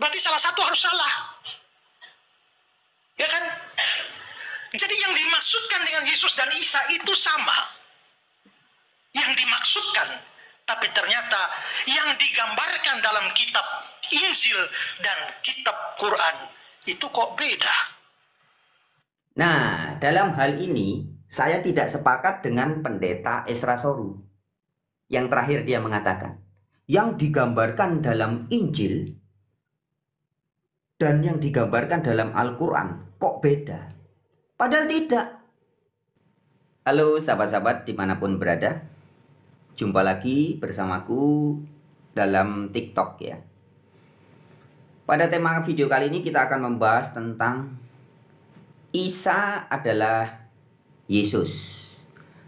berarti salah satu harus salah. Ya kan? Jadi yang dimaksudkan dengan Yesus dan Isa itu sama. Yang dimaksudkan, tapi ternyata yang digambarkan dalam kitab Injil dan kitab Quran itu kok beda. Nah, dalam hal ini saya tidak sepakat dengan pendeta Esra Soru. Yang terakhir dia mengatakan, yang digambarkan dalam Injil dan yang digambarkan dalam Al-Quran kok beda? Padahal tidak. Halo sahabat-sahabat dimanapun berada, jumpa lagi bersamaku dalam TikTok ya. Pada tema video kali ini kita akan membahas tentang Isa adalah Yesus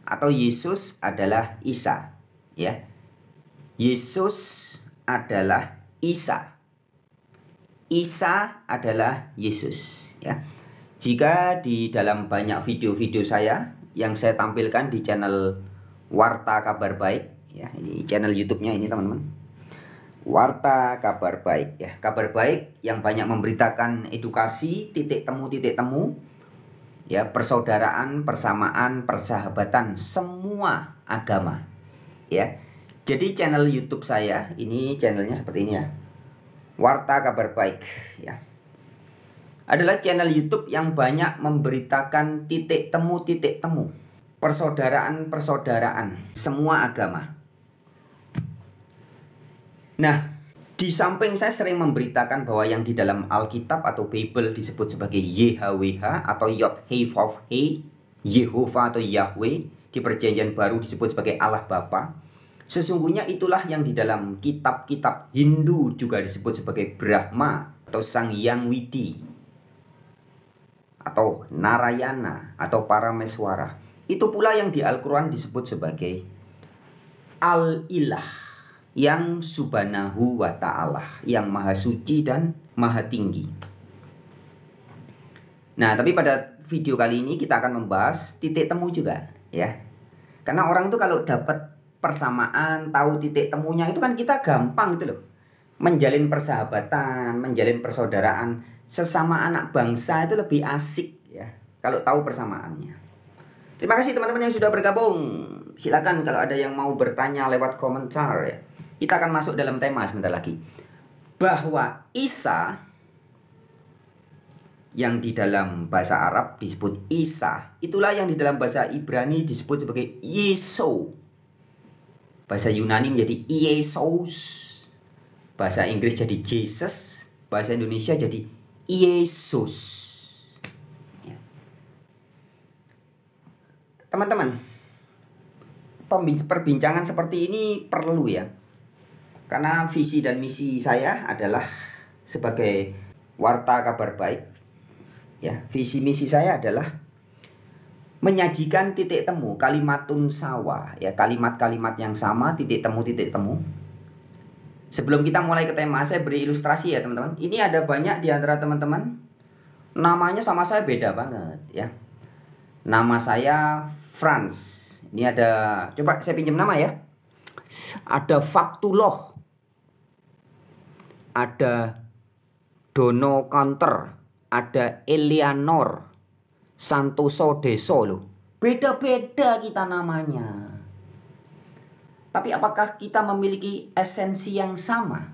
atau Yesus adalah Isa ya. Yesus adalah Isa. Isa adalah Yesus ya. Jika di dalam banyak video-video saya yang saya tampilkan di channel Warta Kabar Baik ya, ini channel YouTube-nya ini teman-teman. Warta Kabar Baik ya. Kabar baik yang banyak memberitakan edukasi, titik temu ya, persaudaraan, persamaan, persahabatan semua agama ya. Jadi channel YouTube saya ini channelnya seperti ini ya. Warta Kabar Baik ya. Adalah channel YouTube yang banyak memberitakan titik temu persaudaraan semua agama. Nah, di samping saya sering memberitakan bahwa yang di dalam Alkitab atau Bible disebut sebagai YHWH atau Yod-Heh-Vav-Heh, Yehova atau Yahweh, di Perjanjian Baru disebut sebagai Allah Bapa. Sesungguhnya itulah yang di dalam kitab-kitab Hindu juga disebut sebagai Brahma atau Sang Hyang Widi atau Narayana atau Parameswara. Itu pula yang di Al-Quran disebut sebagai Al-Ilah, yang subhanahu wa ta'ala, yang maha suci dan maha tinggi. Nah, tapi pada video kali ini kita akan membahas titik temu juga ya. Karena orang itu kalau dapat persamaan, tahu titik temunya itu kan kita gampang gitu loh. Menjalin persahabatan, menjalin persaudaraan sesama anak bangsa itu lebih asik ya kalau tahu persamaannya. Terima kasih teman-teman yang sudah bergabung. Silakan kalau ada yang mau bertanya lewat komentar ya. Kita akan masuk dalam tema sebentar lagi. Bahwa Isa yang di dalam bahasa Arab disebut Isa, itulah yang di dalam bahasa Ibrani disebut sebagai Yesus. Bahasa Yunani menjadi Yesus. Bahasa Inggris jadi Jesus. Bahasa Indonesia jadi Yesus. Ya. Teman-teman, perbincangan seperti ini perlu ya. Karena visi dan misi saya adalah sebagai Warta Kabar Baik. Ya, visi misi saya adalah menyajikan titik temu, kalimatun sawa, ya, kalimat-kalimat yang sama, titik temu. Sebelum kita mulai ke tema, saya beri ilustrasi ya teman-teman. Ini ada banyak di antara teman-teman namanya sama saya beda banget ya. Nama saya Franz. Ini ada, coba saya pinjam nama ya. Ada Faktuloh, ada Dono Counter, ada Eleanor, Santoso Deso loh. Beda-beda kita namanya. Tapi apakah kita memiliki esensi yang sama?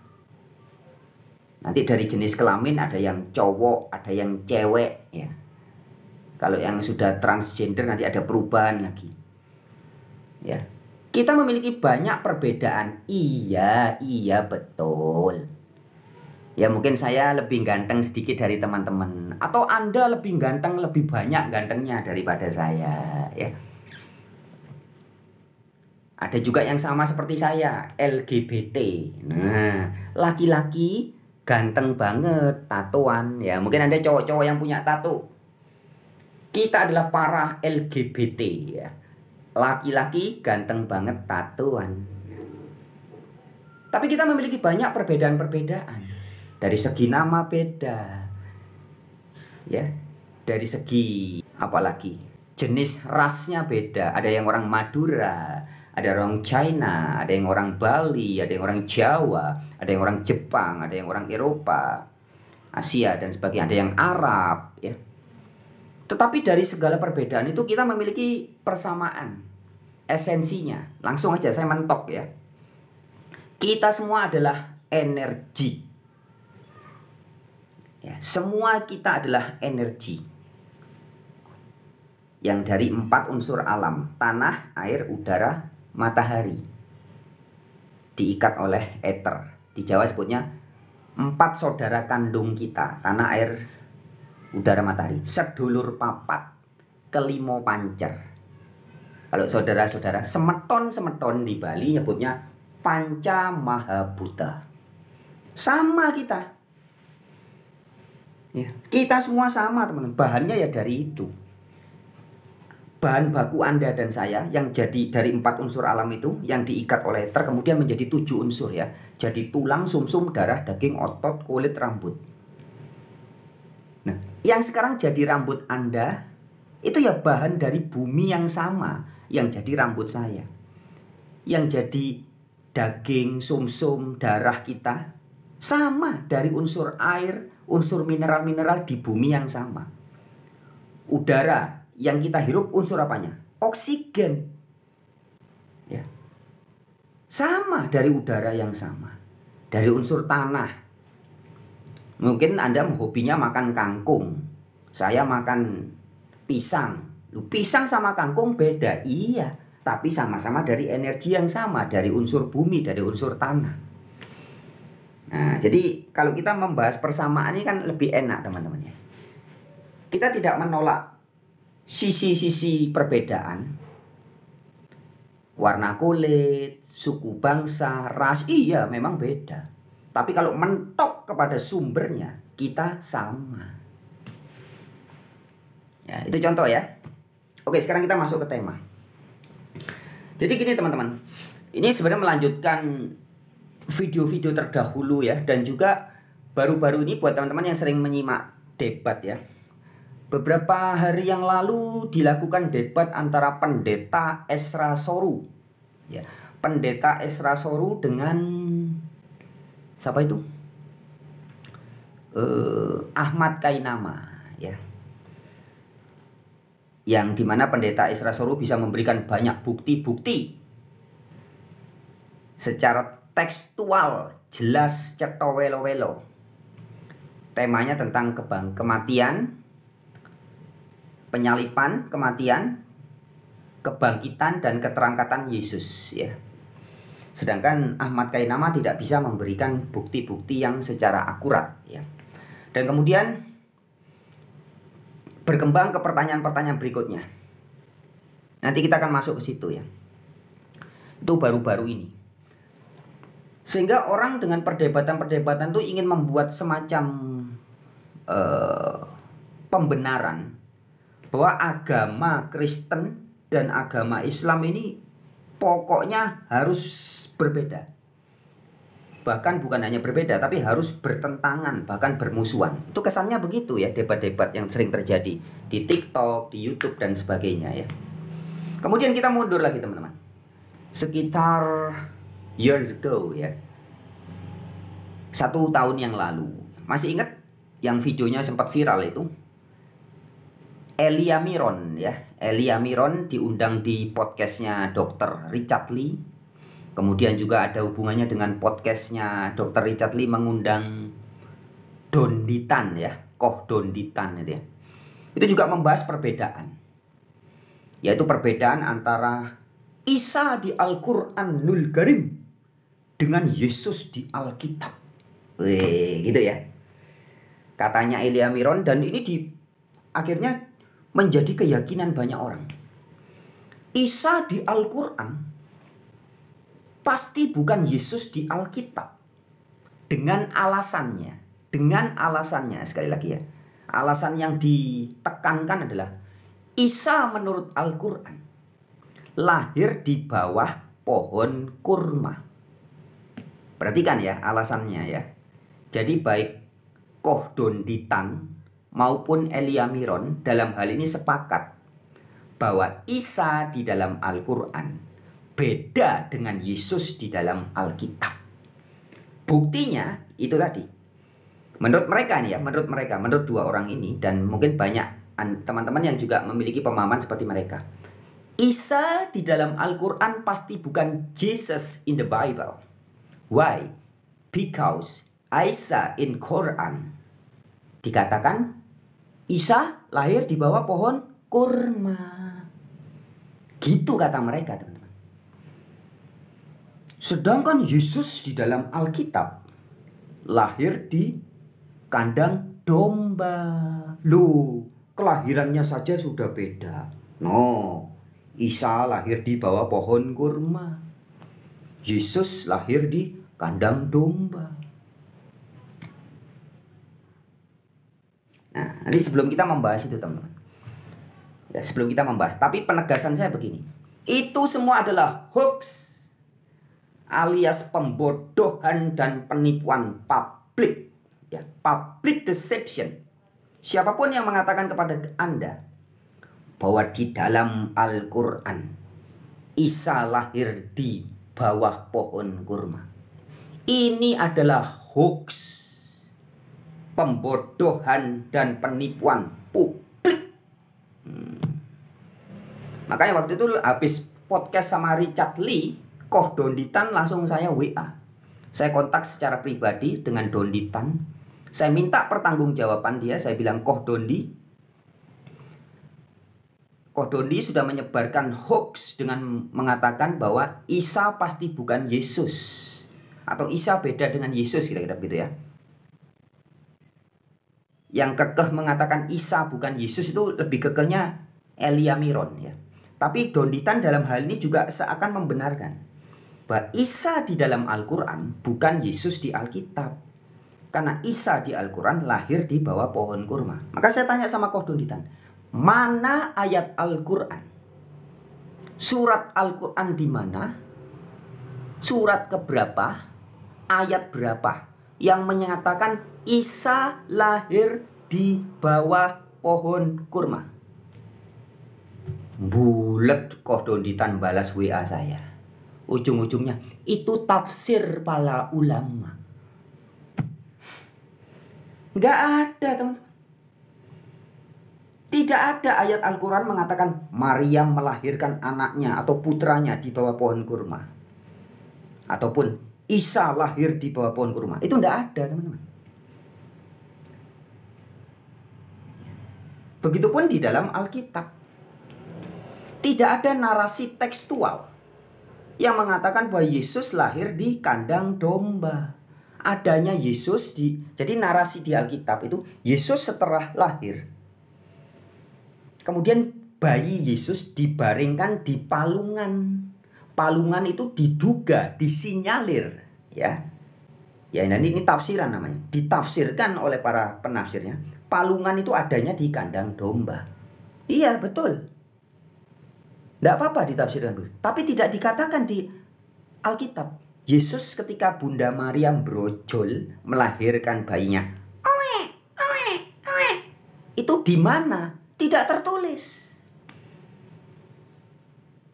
Nanti dari jenis kelamin ada yang cowok, ada yang cewek ya. Kalau yang sudah transgender nanti ada perubahan lagi. Ya. Kita memiliki banyak perbedaan. Iya betul. Ya mungkin saya lebih ganteng sedikit dari teman-teman, atau Anda lebih ganteng, lebih banyak gantengnya daripada saya ya. Ada juga yang sama seperti saya, LGBT. Nah, laki-laki ganteng banget, tatoan. Ya, mungkin Anda cowok-cowok yang punya tato. Kita adalah para LGBT ya. Laki-laki ganteng banget, tatoan. Tapi kita memiliki banyak perbedaan-perbedaan. Dari segi nama beda. Ya. Dari segi apalagi? Jenis rasnya beda. Ada yang orang Madura, ada orang China, ada yang orang Bali, ada yang orang Jawa, Ada yang orang Jepang, ada yang orang Eropa, Asia dan sebagainya, ada yang Arab ya. Tetapi dari segala perbedaan itu kita memiliki persamaan esensinya. Langsung aja saya mentok ya. Kita semua adalah energi. Ya, semua kita adalah energi. Yang dari 4 unsur alam, tanah, air, udara, matahari. Diikat oleh ether. Di Jawa sebutnya 4 saudara kandung kita, tanah, air, udara, matahari. Sedulur papat, kelimo pancer. Kalau saudara-saudara semeton-semeton di Bali nyebutnya Panca Mahabhuta. Sama kita. Ya, kita semua sama teman-teman. Bahannya ya dari itu. Bahan baku Anda dan saya yang jadi dari 4 unsur alam itu yang diikat oleh ether kemudian menjadi 7 unsur ya. Jadi tulang, sumsum, darah, daging, otot, kulit, rambut. Nah, yang sekarang jadi rambut Anda itu ya bahan dari bumi yang sama yang jadi rambut saya. Yang jadi daging, sumsum, darah kita sama dari unsur air, unsur mineral-mineral di bumi yang sama. Udara yang kita hirup unsur apanya? Oksigen. Ya. Sama dari udara yang sama. Dari unsur tanah. Mungkin Anda hobinya makan kangkung. Saya makan pisang. Pisang sama kangkung beda. Iya. Tapi sama-sama dari energi yang sama, dari unsur bumi, dari unsur tanah. Nah, jadi kalau kita membahas persamaan ini kan lebih enak teman-teman ya. Kita tidak menolak sisi-sisi perbedaan. Warna kulit, suku bangsa, ras, iya memang beda. Tapi kalau mentok kepada sumbernya, kita sama. Ya, itu contoh ya. Oke, sekarang kita masuk ke tema. Jadi gini teman-teman, ini sebenarnya melanjutkan video-video terdahulu ya. Dan juga baru-baru ini buat teman-teman yang sering menyimak debat ya. Beberapa hari yang lalu dilakukan debat antara Pendeta Esra Soru ya. Pendeta Esra Soru dengan siapa itu? Ahmad Kainama ya. Yang dimana Pendeta Esra Soru bisa memberikan banyak bukti-bukti secara tekstual, jelas, cetha welo-welo. Temanya tentang kematian, penyalipan, kematian, kebangkitan, dan keterangkatan Yesus ya. Sedangkan Ahmad Kainama tidak bisa memberikan bukti-bukti yang secara akurat ya. Dan kemudian berkembang ke pertanyaan-pertanyaan berikutnya. Nanti kita akan masuk ke situ ya. Itu baru-baru ini. Sehingga orang dengan perdebatan-perdebatan itu ingin membuat semacam pembenaran bahwa agama Kristen dan agama Islam ini pokoknya harus berbeda. Bahkan bukan hanya berbeda, tapi harus bertentangan, bahkan bermusuhan. Itu kesannya begitu ya, debat-debat yang sering terjadi di TikTok, di YouTube, dan sebagainya ya. Kemudian kita mundur lagi teman-teman. Sekitar years ago ya. 1 tahun yang lalu. Masih ingat yang videonya sempat viral itu? Elia Miron ya. Elia Miron diundang di podcastnya Dr. Richard Lee. Kemudian juga ada hubungannya dengan podcastnya Dr. Richard Lee mengundang Don Ditan ya. Koh Don Ditan itu ya. Itu juga membahas perbedaan. Yaitu perbedaan antara Isa di Al-Quranul Karim dengan Yesus di Alkitab. Gitu ya. Katanya Elia Miron, dan ini akhirnya menjadi keyakinan banyak orang. Isa di Al-Quran pasti bukan Yesus di Alkitab. Dengan alasannya. Sekali lagi ya. Alasan yang ditekankan adalah Isa menurut Al-Quran lahir di bawah pohon kurma. Perhatikan ya alasannya ya. Jadi baik Koh Don Ditan maupun Elia Miron dalam hal ini sepakat bahwa Isa di dalam Al-Quran beda dengan Yesus di dalam Alkitab. Buktinya itu tadi. Menurut mereka nih ya, menurut dua orang ini, dan mungkin banyak teman-teman yang juga memiliki pemahaman seperti mereka. Isa di dalam Al-Quran pasti bukan Jesus in the Bible. Why? Because Isa in Quran dikatakan Isa lahir di bawah pohon kurma. Gitu kata mereka, teman-teman. Sedangkan Yesus di dalam Alkitab lahir di kandang domba. Loh, kelahirannya saja sudah beda. No, Isa lahir di bawah pohon kurma. Yesus lahir di kandang domba. Nah, nanti sebelum kita membahas itu, teman-teman. Ya, sebelum kita membahas, tapi penegasan saya begini. Itu semua adalah hoax alias pembodohan dan penipuan publik. Ya, public deception. Siapapun yang mengatakan kepada Anda bahwa di dalam Al-Quran Isa lahir di bawah pohon kurma, ini adalah hoax, pembodohan dan penipuan publik. Makanya waktu itu habis podcast sama Richard Lee, Koh Donditan langsung saya WA. Saya kontak secara pribadi dengan Donditan. Saya minta pertanggungjawaban dia. Saya bilang, Koh Dondi sudah menyebarkan hoax dengan mengatakan bahwa Isa pasti bukan Yesus. Atau Isa beda dengan Yesus, kira-kira begitu ya. Yang kekeh mengatakan Isa bukan Yesus itu lebih kekehnya Elia Miron ya. Tapi Donditan dalam hal ini juga seakan membenarkan bahwa Isa di dalam Al-Quran bukan Yesus di Alkitab. Karena Isa di Al-Quran lahir di bawah pohon kurma. Maka saya tanya sama Koh Donditan, mana ayat Al-Quran? Surat Al-Quran di mana? Surat keberapa? Ayat berapa? Yang menyatakan Isa lahir di bawah pohon kurma. Bulet Koh Donditan balas WA saya. Ujung-ujungnya, itu tafsir para ulama. Nggak ada, teman-teman. Tidak ada ayat Al-Quran mengatakan Maryam melahirkan anaknya atau putranya di bawah pohon kurma. Ataupun Isa lahir di bawah pohon kurma. Itu nggak ada, teman-teman. Begitupun di dalam Alkitab. Tidak ada narasi tekstual yang mengatakan bahwa Yesus lahir di kandang domba. Adanya Yesus jadi narasi di Alkitab itu Yesus setelah lahir. Kemudian bayi Yesus dibaringkan di palungan. Palungan itu diduga, disinyalir ya. Ya, ini tafsiran namanya. Ditafsirkan oleh para penafsirnya. Palungan itu adanya di kandang domba. Iya, betul. Tidak apa-apa ditafsirkan begitu. Tapi tidak dikatakan di Alkitab. Yesus ketika Bunda Maryam brojol melahirkan bayinya. Itu di mana? Tidak tertulis.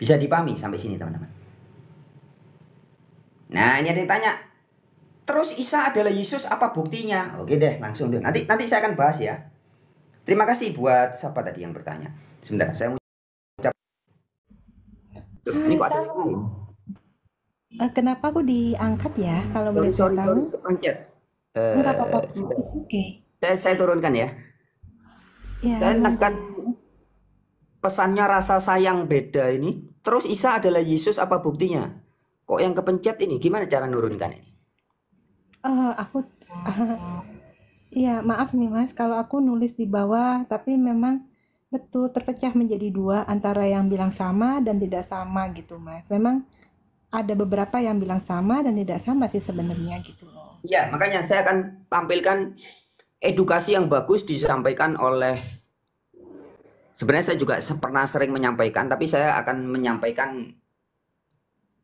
Bisa dipahami sampai sini, teman-teman. Nah, ini ada yang tanya. Terus Isa adalah Yesus, apa buktinya? Oke deh, langsung deh. Nanti saya akan bahas ya. Terima kasih buat siapa tadi yang bertanya. Sebentar, saya mau ucap. Ini kok ada yang lain? Kenapa aku diangkat ya? Kalau boleh saya tahu? Kepencet. Enggak apa-apa. Oke. Saya turunkan ya. Ya. Saya tekan pesannya rasa sayang beda ini. Terus Isa adalah Yesus, apa buktinya? Kok yang kepencet ini? Gimana cara nurunkan ini? Iya, maaf nih Mas, kalau aku nulis di bawah, tapi memang betul terpecah menjadi dua antara yang bilang sama dan tidak sama gitu Mas. Memang ada beberapa yang bilang sama dan tidak sama sih sebenarnya gitu loh. Ya, makanya saya akan tampilkan edukasi yang bagus disampaikan oleh, sebenarnya saya juga pernah sering menyampaikan, tapi saya akan menyampaikan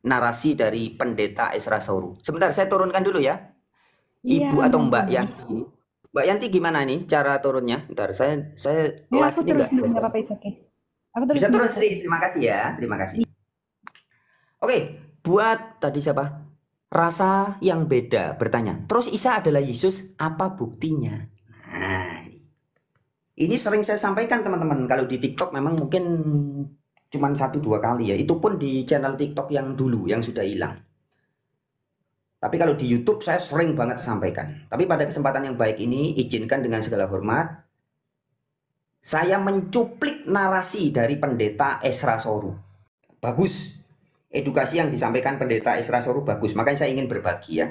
narasi dari pendeta Esra Sauru. Sebentar, saya turunkan dulu ya. Ibu atau Mbak Yanti. Mbak Yanti gimana nih cara turunnya? Bentar, saya live aku ini terus enggak? dulu, apa-apa, oke. Aku terus Bisa dulu. terus, Sri. Terima kasih ya. Terima kasih. Oke, buat tadi siapa? rasa yang beda bertanya, terus Isa adalah Yesus, apa buktinya? Nah, ini sering saya sampaikan teman-teman. Kalau di TikTok memang mungkin cuma 1-2 kali ya. Itu pun di channel TikTok yang dulu, yang sudah hilang. Tapi kalau di YouTube saya sering banget sampaikan. Tapi pada kesempatan yang baik ini, izinkan dengan segala hormat, saya mencuplik narasi dari Pendeta Esra Soru. Bagus. Edukasi yang disampaikan Pendeta Esra Soru bagus. Makanya saya ingin berbagi ya.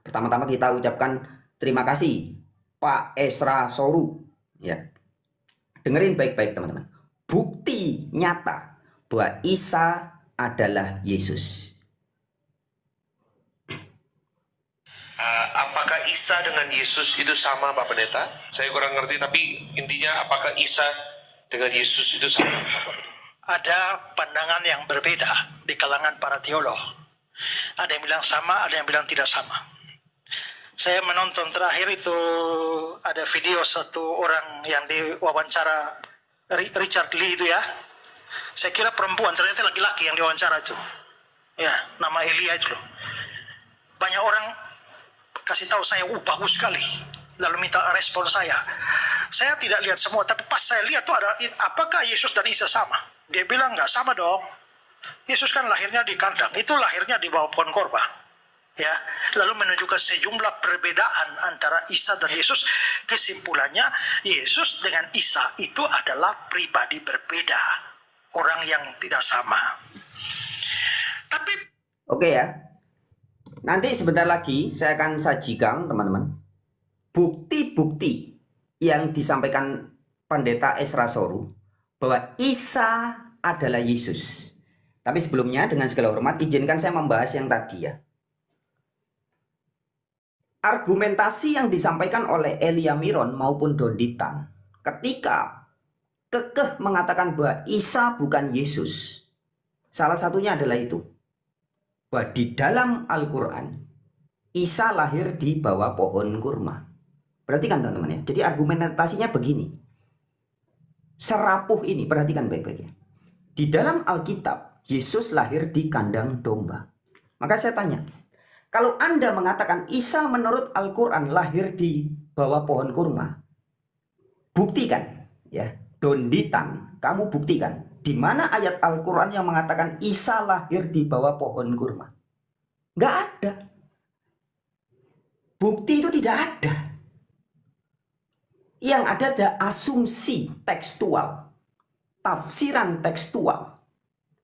Pertama-tama kita ucapkan terima kasih Pak Esra Soru. Ya, dengerin baik-baik teman-teman. Bukti nyata bahwa Isa adalah Yesus. Apakah Isa dengan Yesus itu sama, Pak Pendeta? Saya kurang ngerti, tapi intinya apakah Isa dengan Yesus itu sama, Pak? Ada pandangan yang berbeda di kalangan para teolog. Ada yang bilang sama, ada yang bilang tidak sama. Saya menonton terakhir itu ada video satu orang yang diwawancara Richard Lee itu ya. Saya kira perempuan, ternyata laki-laki yang diwawancara itu. Ya, nama Elia itu loh. Banyak orang kasih tahu saya, bagus sekali. Lalu minta respon saya. Saya tidak lihat semua, tapi pas saya lihat tuh ada, apakah Yesus dan Isa sama? Dia bilang nggak sama dong. Yesus kan lahirnya di kandang, itu lahirnya di bawah pohon korma. Ya, lalu menunjukkan sejumlah perbedaan antara Isa dan Yesus. Kesimpulannya, Yesus dengan Isa itu adalah pribadi berbeda, orang yang tidak sama. Tapi oke ya, nanti sebentar lagi saya akan sajikan teman-teman bukti-bukti yang disampaikan Pendeta Esra Soru bahwa Isa adalah Yesus. Tapi sebelumnya dengan segala hormat izinkan saya membahas yang tadi ya. Argumentasi yang disampaikan oleh Elia Miron maupun Don Ditan ketika kekeh mengatakan bahwa Isa bukan Yesus, salah satunya adalah itu, bahwa di dalam Al-Quran Isa lahir di bawah pohon kurma. Perhatikan teman-teman ya. Jadi argumentasinya begini, serapuh ini, perhatikan baik-baik ya. Di dalam Alkitab Yesus lahir di kandang domba. Maka saya tanya, kalau Anda mengatakan Isa menurut Al-Quran lahir di bawah pohon kurma, buktikan ya, Don Ditan, kamu buktikan di mana ayat Al-Quran yang mengatakan Isa lahir di bawah pohon kurma. Nggak ada. Bukti itu tidak ada. Yang ada asumsi tekstual, tafsiran tekstual.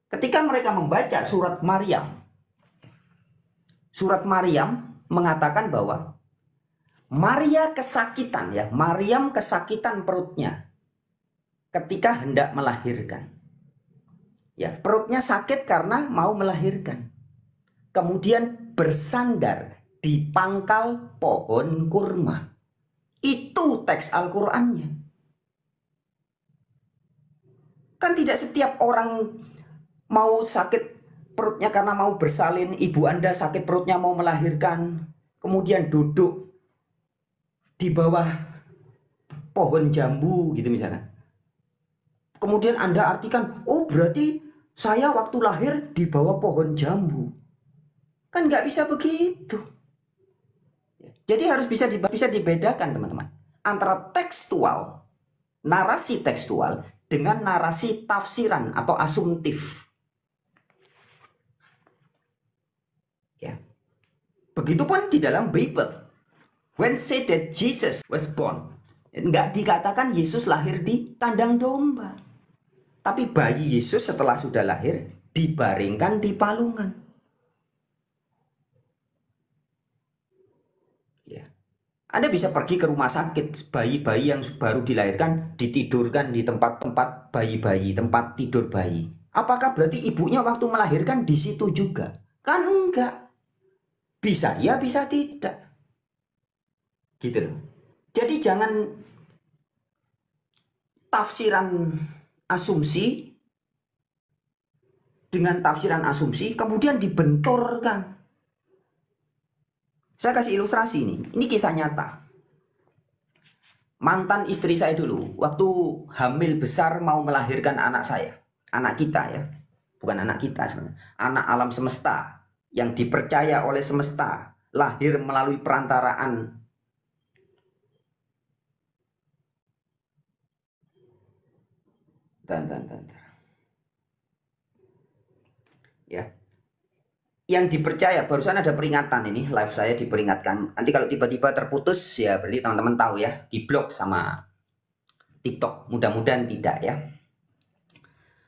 Ketika mereka membaca surat Maryam, surat Maryam mengatakan bahwa Maria kesakitan ya, Maryam kesakitan perutnya ketika hendak melahirkan. Ya, perutnya sakit karena mau melahirkan. Kemudian bersandar di pangkal pohon kurma. Itu teks Al-Qur'annya. Kan tidak setiap orang mau sakit perutnya karena mau bersalin, ibu Anda sakit perutnya mau melahirkan, kemudian duduk di bawah pohon jambu gitu misalkan. Kemudian Anda artikan, oh berarti saya waktu lahir di bawah pohon jambu. Kan nggak bisa begitu. Jadi harus bisa dibedakan teman-teman, antara tekstual, narasi tekstual dengan narasi tafsiran atau asumtif. Ya. Begitupun di dalam Bible. When said that Jesus was born, nggak dikatakan Yesus lahir di kandang domba. Tapi bayi Yesus setelah sudah lahir dibaringkan di palungan. Ya. Anda bisa pergi ke rumah sakit, bayi-bayi yang baru dilahirkan ditidurkan di tempat-tempat bayi-bayi, tempat tidur bayi. Apakah berarti ibunya waktu melahirkan di situ juga? Kan enggak. Bisa ya, bisa tidak. Gitu loh. Jadi jangan tafsiran asumsi dengan tafsiran asumsi kemudian dibenturkan. Saya kasih ilustrasi ini. Ini kisah nyata. Mantan istri saya dulu waktu hamil besar mau melahirkan anak saya. Anak kita ya. Bukan anak kita sebenarnya. Anak alam semesta. yang dipercaya oleh semesta, lahir melalui perantaraan ya, yang dipercaya. Barusan ada peringatan, ini live saya diperingatkan. Nanti kalau tiba-tiba terputus ya berarti teman-teman tahu ya, diblok sama TikTok. Mudah-mudahan tidak ya.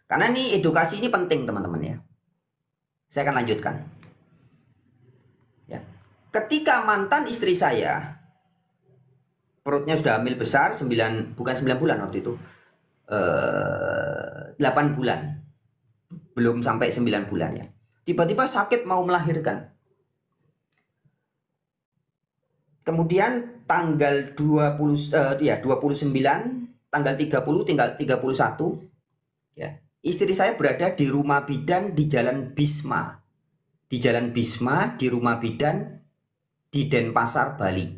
Karena ini edukasi ini penting teman-teman ya. Saya akan lanjutkan. Ya. Ketika mantan istri saya perutnya sudah hamil besar, bukan 9 bulan waktu itu, 8 bulan, belum sampai 9 bulan ya. Tiba-tiba sakit mau melahirkan. Kemudian tanggal 29, tanggal 30, tinggal 31 ya. Istri saya berada di rumah bidan di Jalan Bisma. Di Jalan Bisma, di rumah bidan di Denpasar, Bali.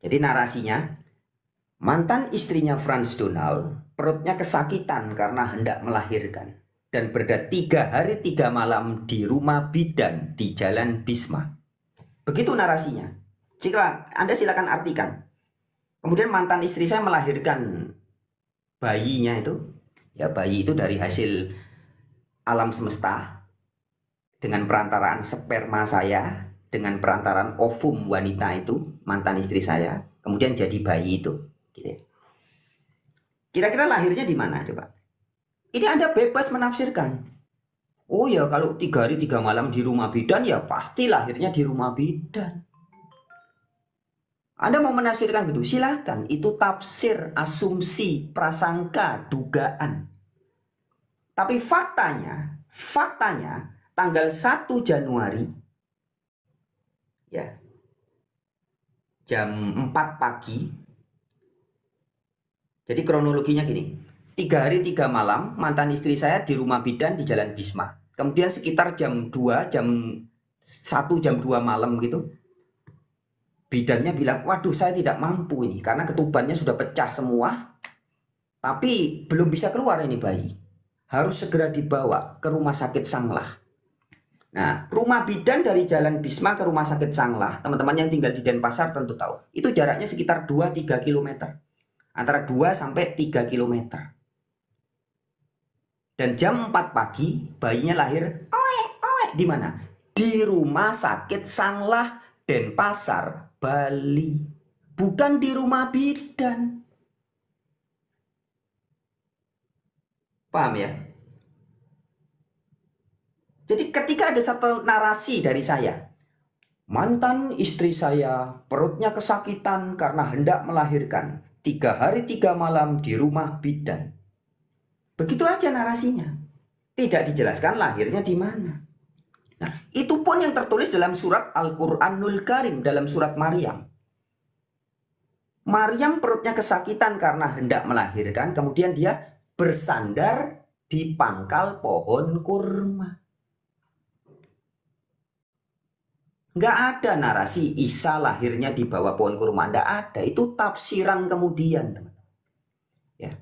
Jadi narasinya, mantan istrinya Frans Donald perutnya kesakitan karena hendak melahirkan dan berada 3 hari 3 malam di rumah bidan di Jalan Bisma. Begitu narasinya. Anda silakan artikan. Kemudian mantan istri saya melahirkan bayinya itu. Ya, bayi itu dari hasil alam semesta dengan perantaraan sperma saya, dengan perantaraan ovum wanita itu, mantan istri saya, kemudian jadi bayi itu. Gitu. Kira-kira lahirnya di mana coba? Ini Anda bebas menafsirkan. Oh ya, kalau 3 hari 3 malam di rumah bidan ya pasti lahirnya di rumah bidan. Anda mau menafsirkan begitu, silahkan. Itu tafsir, asumsi, prasangka, dugaan. Tapi faktanya tanggal 1 Januari ya, jam 4 pagi. Jadi kronologinya gini. 3 hari 3 malam mantan istri saya di rumah bidan di Jalan Bisma. Kemudian sekitar jam 2, jam 1, jam 2 malam gitu, bidannya bilang, waduh saya tidak mampu ini karena ketubannya sudah pecah semua, tapi belum bisa keluar ini bayi, harus segera dibawa ke rumah sakit Sanglah. Nah, rumah bidan dari Jalan Bisma ke rumah sakit Sanglah, teman-teman yang tinggal di Denpasar tentu tahu, itu jaraknya sekitar 2-3 km, antara 2 sampai 3 km. Dan jam 4 pagi bayinya lahir di mana? Di rumah sakit Sanglah Denpasar, Bali, bukan di rumah bidan. Paham ya? Jadi ketika ada satu narasi dari saya, mantan istri saya perutnya kesakitan karena hendak melahirkan, 3 hari 3 malam di rumah bidan. Begitu aja narasinya. Tidak dijelaskan lahirnya di mana. Nah, itu pun yang tertulis dalam surat Al-Quranul Karim, dalam surat Maryam. Maryam perutnya kesakitan karena hendak melahirkan, kemudian dia bersandar di pangkal pohon kurma. Nggak ada narasi Isa lahirnya di bawah pohon kurma, nggak ada. Itu tafsiran kemudian, teman. Ya.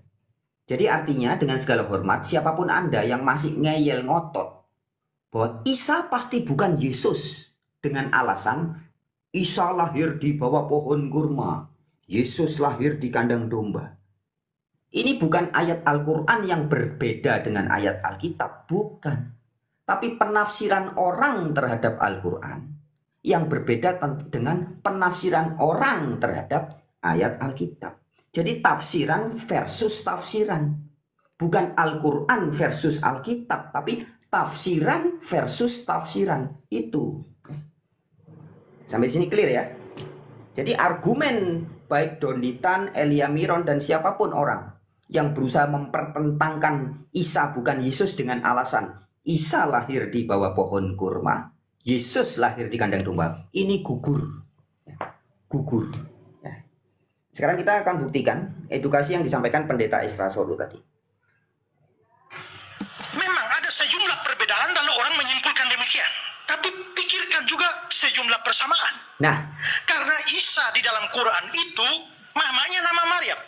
Jadi artinya dengan segala hormat, siapapun Anda yang masih ngeyel ngotot bahwa Isa pasti bukan Yesus dengan alasan Isa lahir di bawah pohon kurma, Yesus lahir di kandang domba. Ini bukan ayat Al-Quran yang berbeda dengan ayat Alkitab, bukan. Tapi penafsiran orang terhadap Al-Quran yang berbeda dengan penafsiran orang terhadap ayat Alkitab. Jadi tafsiran versus tafsiran. Bukan Al-Quran versus Alkitab, tapi tafsiran versus tafsiran. Itu. Sampai sini clear ya? Jadi argumen baik Donitan, Elia Miron, dan siapapun orang yang berusaha mempertentangkan Isa bukan Yesus dengan alasan Isa lahir di bawah pohon kurma, Yesus lahir di kandang domba, ini gugur. Gugur. Ya. Sekarang kita akan buktikan edukasi yang disampaikan Pendeta Isra Solo tadi. Memang ada sejumlah perbedaan lalu orang menyimpulkan demikian. Tapi pikirkan juga sejumlah persamaan. Nah, karena Isa di dalam Quran itu mamanya nama Maryam.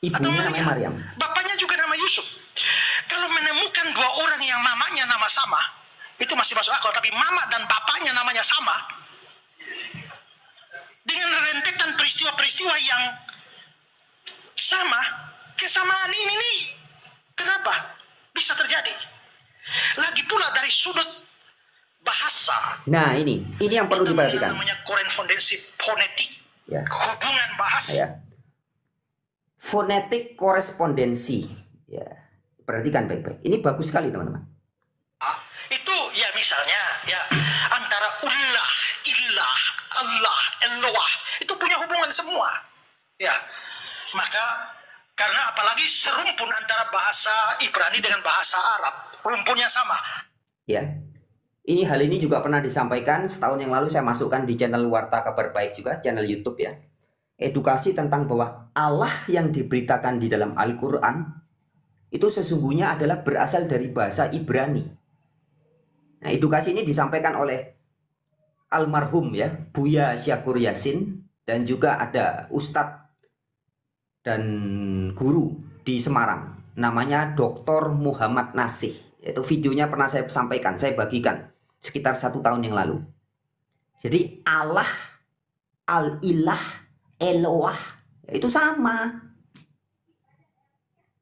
Ibunya namanya Maryam. Bapaknya juga nama Yusuf. Kalau menemukan 2 orang yang mamanya nama sama, itu masih masuk akal. Tapi mama dan bapaknya namanya sama, dengan rentetan peristiwa-peristiwa yang sama, kesamaan ini nih, kenapa bisa terjadi? Lagi pula dari sudut bahasa. Nah, ini yang perlu diperhatikan. Namanya korespondensi fonetik. Ya. Hubungan bahasa. Ya. Fonetik korespondensi. Ya. Perhatikan baik-baik. Ini bagus sekali, teman-teman. Itu ya misalnya ya antara ullah, illah, Allah, Eloah itu punya hubungan semua. Ya. Maka karena apalagi serumpun antara bahasa Ibrani dengan bahasa Arab, rumpunnya sama. Ya. Hal ini juga pernah disampaikan setahun yang lalu, saya masukkan di channel Warta Kabar Baik juga, channel YouTube ya. Edukasi tentang bahwa Allah yang diberitakan di dalam Al-Quran itu sesungguhnya adalah berasal dari bahasa Ibrani. Nah, edukasi ini disampaikan oleh almarhum ya, Buya Syakur Yasin, dan juga ada Ustadz dan guru di Semarang, namanya Dr. Muhammad Nasih. Itu videonya pernah saya sampaikan, saya bagikan sekitar 1 tahun yang lalu. Jadi Allah, Al-Ilah, Eloah itu sama.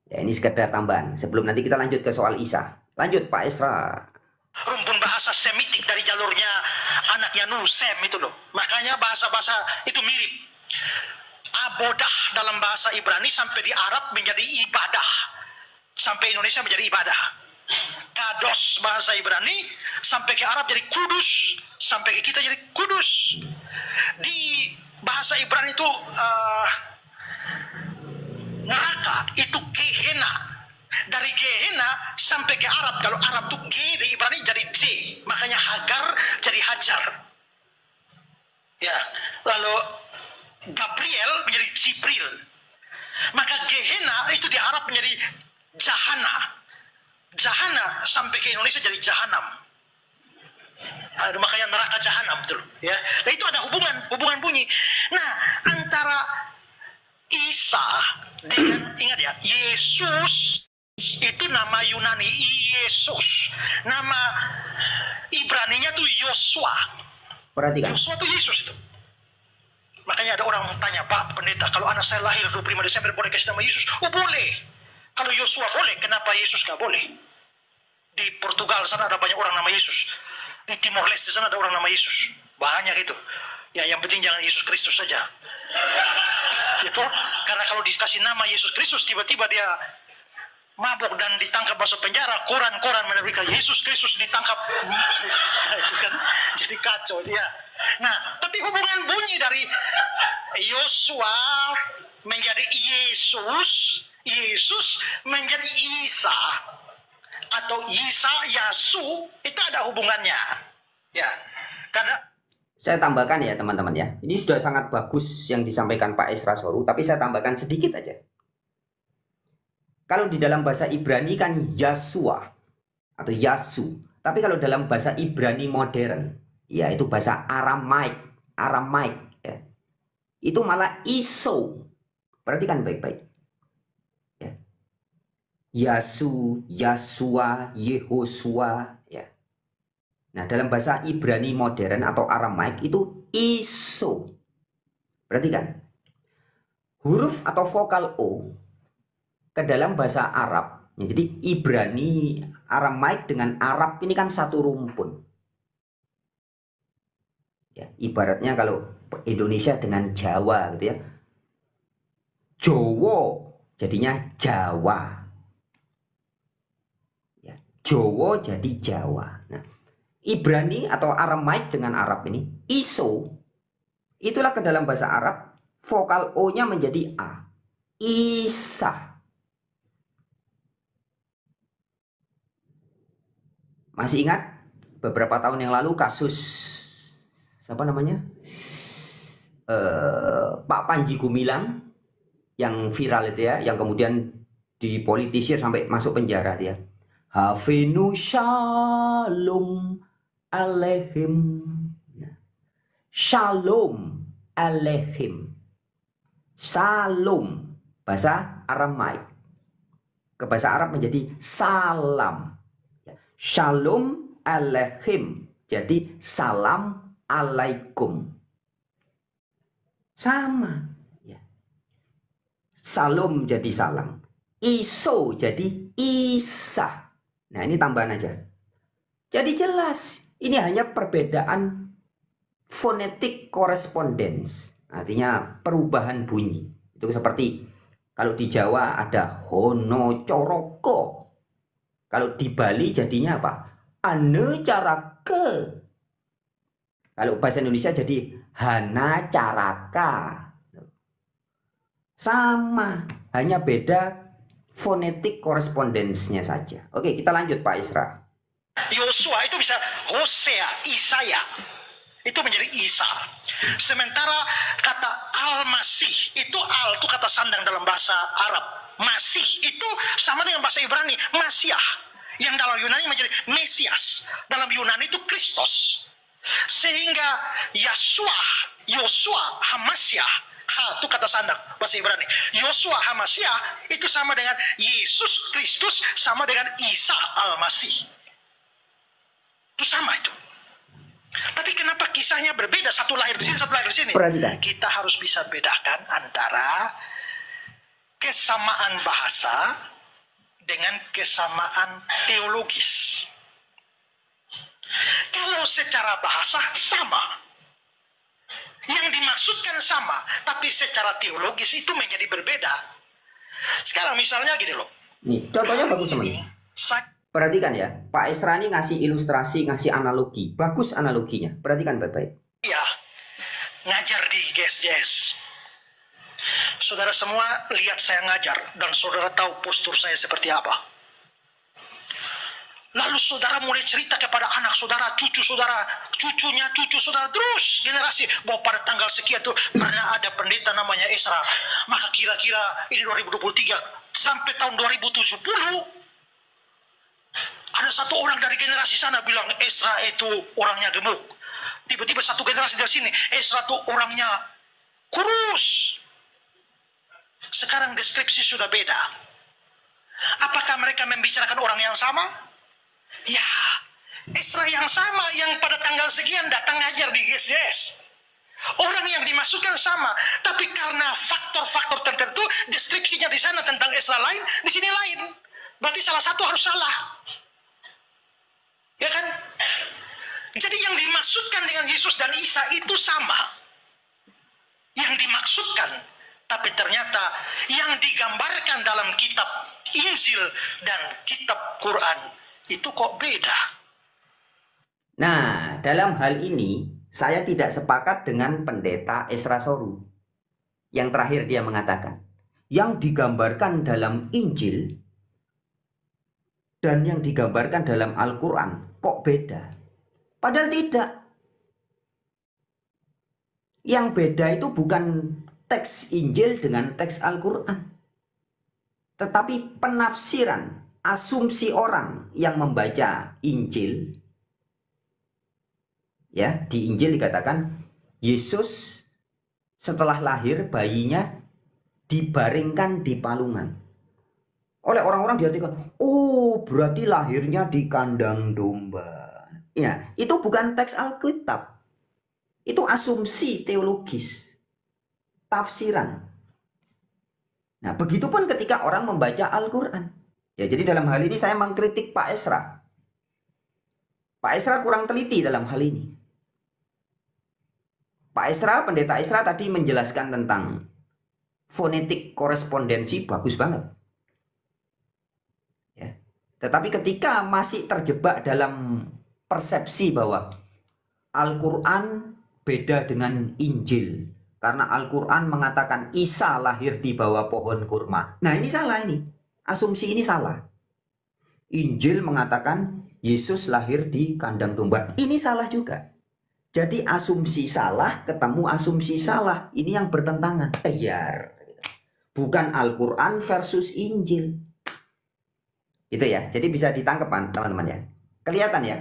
Ya, ini sekedar tambahan sebelum nanti kita lanjut ke soal Isa. Lanjut Pak Esra. Rumpun bahasa Semitik dari jalurnya anaknya Nuh, Sem itu loh. Makanya bahasa-bahasa itu mirip. Abodah dalam bahasa Ibrani sampai di Arab menjadi ibadah, sampai Indonesia menjadi ibadah. Kados bahasa Ibrani sampai ke Arab jadi kudus, sampai ke kita jadi kudus. Di bahasa Ibrani itu neraka itu Gehenna. Dari Gehenna sampai ke Arab, kalau Arab tuh G di Ibrani jadi J, makanya Hagar jadi Hajar. Ya, lalu Gabriel menjadi Jibril. Maka Gehenna itu di Arab menjadi Jahana. Jahana sampai ke Indonesia jadi Jahanam. Makanya neraka Jahanam betul. Ya, nah itu ada hubungan bunyi. Nah, antara Isa dengan, ingat ya, Yesus itu nama Yunani Yesus, nama Ibraninya tuh Yosua. Perhatikan. Yosua tuh Yesus itu. Makanya ada orang tanya, Pak Pendeta, kalau anak saya lahir 25 Desember boleh kasih nama Yesus? Oh boleh. Kalau Yosua boleh, kenapa Yesus gak boleh? Di Portugal sana ada banyak orang nama Yesus. Di Timor Leste sana ada orang nama Yesus. Banyak itu. Ya, yang penting jangan Yesus Kristus saja. Itu karena kalau dikasih nama Yesus Kristus, tiba-tiba dia mabuk dan ditangkap masuk penjara, koran menerbitkan Yesus Kristus ditangkap. Nah, itu kan jadi kacau dia. Nah, tapi hubungan bunyi dari Yosua menjadi Yesus, Yesus menjadi Isa, atau Isa Yasu, itu ada hubungannya. Ya, karena saya tambahkan ya teman-teman ya. Ini sudah sangat bagus yang disampaikan Pak Esra Soru, tapi saya tambahkan sedikit aja. Kalau di dalam bahasa Ibrani kan Yasua atau Yasu, tapi kalau dalam bahasa Ibrani modern, ya itu bahasa Aramaik ya, itu malah Iso. Perhatikan baik-baik. Ya. Yasu, Yasua, Yehosua, ya. Nah, dalam bahasa Ibrani modern atau Aramaik itu Iso. Perhatikan. Huruf atau vokal O ke dalam bahasa Arab. Ya, jadi Ibrani, Aramaik dengan Arab ini kan satu rumpun. Ya, ibaratnya kalau Indonesia dengan Jawa gitu ya. Jowo jadinya Jawa. Ya, Jowo jadi Jawa. Nah, Ibrani atau Aramaik dengan Arab ini, Iso, itulah ke dalam bahasa Arab, vokal O-nya menjadi A. Isa. Masih ingat beberapa tahun yang lalu kasus siapa namanya? Pak Panji Gumilang yang viral itu ya, yang kemudian dipolitisir sampai masuk penjara dia. Hafenu shalom alaihim. Shalom alaihim. Salam bahasa Aramaik ke bahasa Arab menjadi salam. Shalom alaihim. Jadi salam alaikum. Sama. Ya. Salam jadi salam. Iso jadi isa. Nah ini tambahan aja. Jadi jelas. Ini hanya perbedaan phonetic correspondence. Artinya perubahan bunyi. Itu seperti kalau di Jawa ada hono coroko. Kalau di Bali jadinya apa? Ane carake. Kalau bahasa Indonesia jadi hana caraka. Sama, hanya beda phonetic correspondence-nya saja. Oke, kita lanjut Pak Isra. Yosua itu bisa Hosea, Isaya. Itu menjadi Isa. Sementara kata Al-Masih, itu Al itu kata sandang dalam bahasa Arab. Masih itu sama dengan bahasa Ibrani, Masiah. Yang dalam Yunani menjadi Mesias. Dalam Yunani itu Kristus. Sehingga Yosua, Hamasyah, Ha itu kata sandang bahasa Ibrani. Yosua Hamasyah itu sama dengan Yesus Kristus, sama dengan Isa Al-Masih. Itu sama itu. Tapi kenapa kisahnya berbeda? Satu lahir di sini, satu lahir di sini. Perhatikan. Kita harus bisa bedakan antara kesamaan bahasa dengan kesamaan teologis. Kalau secara bahasa sama, yang dimaksudkan sama, tapi secara teologis itu menjadi berbeda. Sekarang misalnya gini loh. Nih, contohnya bagus teman. Perhatikan ya, Pak Isra ini ngasih ilustrasi, ngasih analogi. Bagus analoginya. Perhatikan baik-baik. Iya, ngajar di GSJS. Saudara semua lihat saya ngajar, dan saudara tahu postur saya seperti apa. Lalu saudara mulai cerita kepada anak saudara, cucu saudara, cucunya cucu saudara, terus generasi bahwa pada tanggal sekian tuh pernah ada pendeta namanya Esra. Maka kira-kira ini 2023 sampai tahun 2070 ada satu orang dari generasi sana bilang Esra itu orangnya gemuk. Tiba-tiba satu generasi dari sini, Esra itu orangnya kurus. Sekarang deskripsi sudah beda. Apakah mereka membicarakan orang yang sama? Ya, Esra yang sama yang pada tanggal sekian datang ngajar di GSJS. Orang yang dimasukkan sama, tapi karena faktor-faktor tertentu, deskripsinya di sana tentang Esra lain, di sini lain. Berarti salah satu harus salah. Ya kan? Jadi yang dimaksudkan dengan Yesus dan Isa itu sama. Yang dimaksudkan, tapi ternyata yang digambarkan dalam kitab Injil dan kitab Quran itu kok beda. Nah, dalam hal ini saya tidak sepakat dengan pendeta Esra Soru. Yang terakhir dia mengatakan, yang digambarkan dalam Injil dan yang digambarkan dalam Al-Quran kok beda. Padahal tidak. Yang beda itu bukan teks Injil dengan teks Al-Quran, tetapi penafsiran, asumsi orang yang membaca Injil. Ya, di Injil dikatakan Yesus setelah lahir bayinya dibaringkan di palungan. Oleh orang-orang diartikan, oh berarti lahirnya di kandang domba. Ya, itu bukan teks Alkitab. Itu asumsi teologis, tafsiran. Nah, begitupun ketika orang membaca Al-Quran. Ya, jadi dalam hal ini saya mengkritik Pak Esra. Pak Esra kurang teliti dalam hal ini. Pak Esra, pendeta Esra tadi menjelaskan tentang fonetik korespondensi bagus banget. Ya. Tetapi ketika masih terjebak dalam persepsi bahwa Al-Quran beda dengan Injil, karena Al-Quran mengatakan Isa lahir di bawah pohon kurma. Nah ini salah ini. Asumsi ini salah. Injil mengatakan Yesus lahir di kandang domba. Ini salah juga. Jadi asumsi salah ketemu asumsi salah. Ini yang bertentangan. Bukan Al-Quran versus Injil. Gitu ya. Jadi bisa ditangkap teman-teman ya. Kelihatan ya.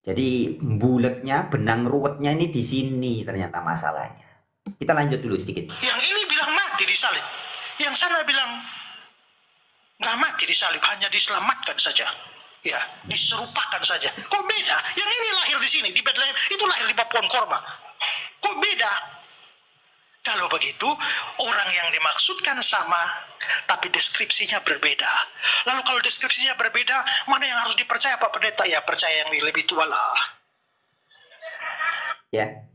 Jadi bulatnya, benang ruwetnya ini di sini ternyata masalahnya. Kita lanjut dulu sedikit. Yang ini bilang mati di salib. Yang sana bilang nggak mati di salib, hanya diselamatkan saja. Ya, diserupakan saja. Kok beda? Yang ini lahir di sini, di Bethlehem, itu lahir di Pohon Korma. Kok beda? Kalau begitu, orang yang dimaksudkan sama, tapi deskripsinya berbeda. Lalu kalau deskripsinya berbeda, mana yang harus dipercaya Pak Pendeta? Ya, percaya yang lebih tua lah. Ya,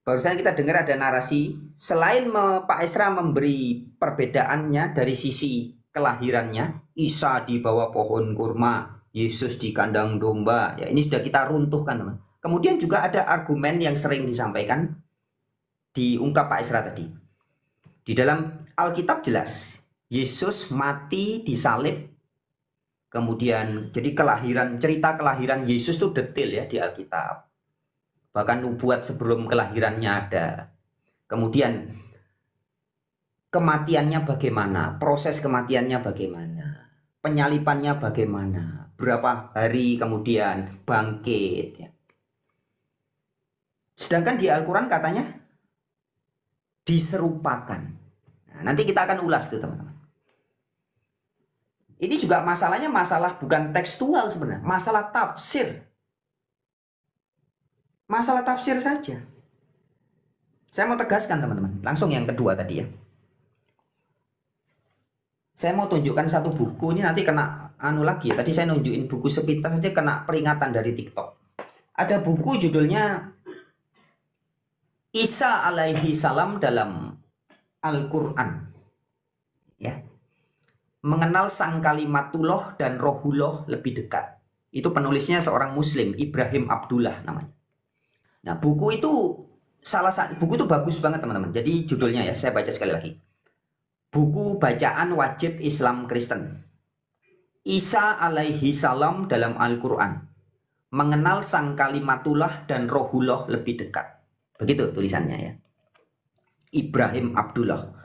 barusan kita dengar ada narasi, selain Pak Esra memberi perbedaannya dari sisi kelahirannya, Isa di bawah pohon kurma, Yesus di kandang domba. Ya, ini sudah kita runtuhkan, teman. Kemudian juga ada argumen yang sering disampaikan, diungkap Pak Esra tadi. Di dalam Alkitab jelas, Yesus mati disalib. Kemudian jadi cerita kelahiran Yesus itu detail ya di Alkitab. Bahkan nubuat sebelum kelahirannya ada. Kemudian kematiannya bagaimana, proses kematiannya bagaimana, penyalipannya bagaimana, berapa hari kemudian bangkit. Ya. Sedangkan di Al-Quran katanya diserupakan. Nah, nanti kita akan ulas tuh teman-teman. Ini juga masalahnya masalah bukan tekstual sebenarnya, masalah tafsir. Masalah tafsir saja. Saya mau tegaskan teman-teman, langsung yang kedua tadi ya. Saya mau tunjukkan satu buku, ini nanti kena lagi. Tadi saya nunjukin buku sepintas saja kena peringatan dari TikTok. Ada buku judulnya Isa alaihi salam dalam Al-Quran. Ya. Mengenal sang kalimatullah dan rohullah lebih dekat. Itu penulisnya seorang muslim, Ibrahim Abdullah namanya. Nah, buku itu buku itu bagus banget teman-teman. Jadi judulnya ya, saya baca sekali lagi. Buku bacaan wajib Islam Kristen. Isa alaihi salam dalam Al-Quran. Mengenal sang kalimatullah dan rohullah lebih dekat. Begitu tulisannya ya. Ibrahim Abdullah,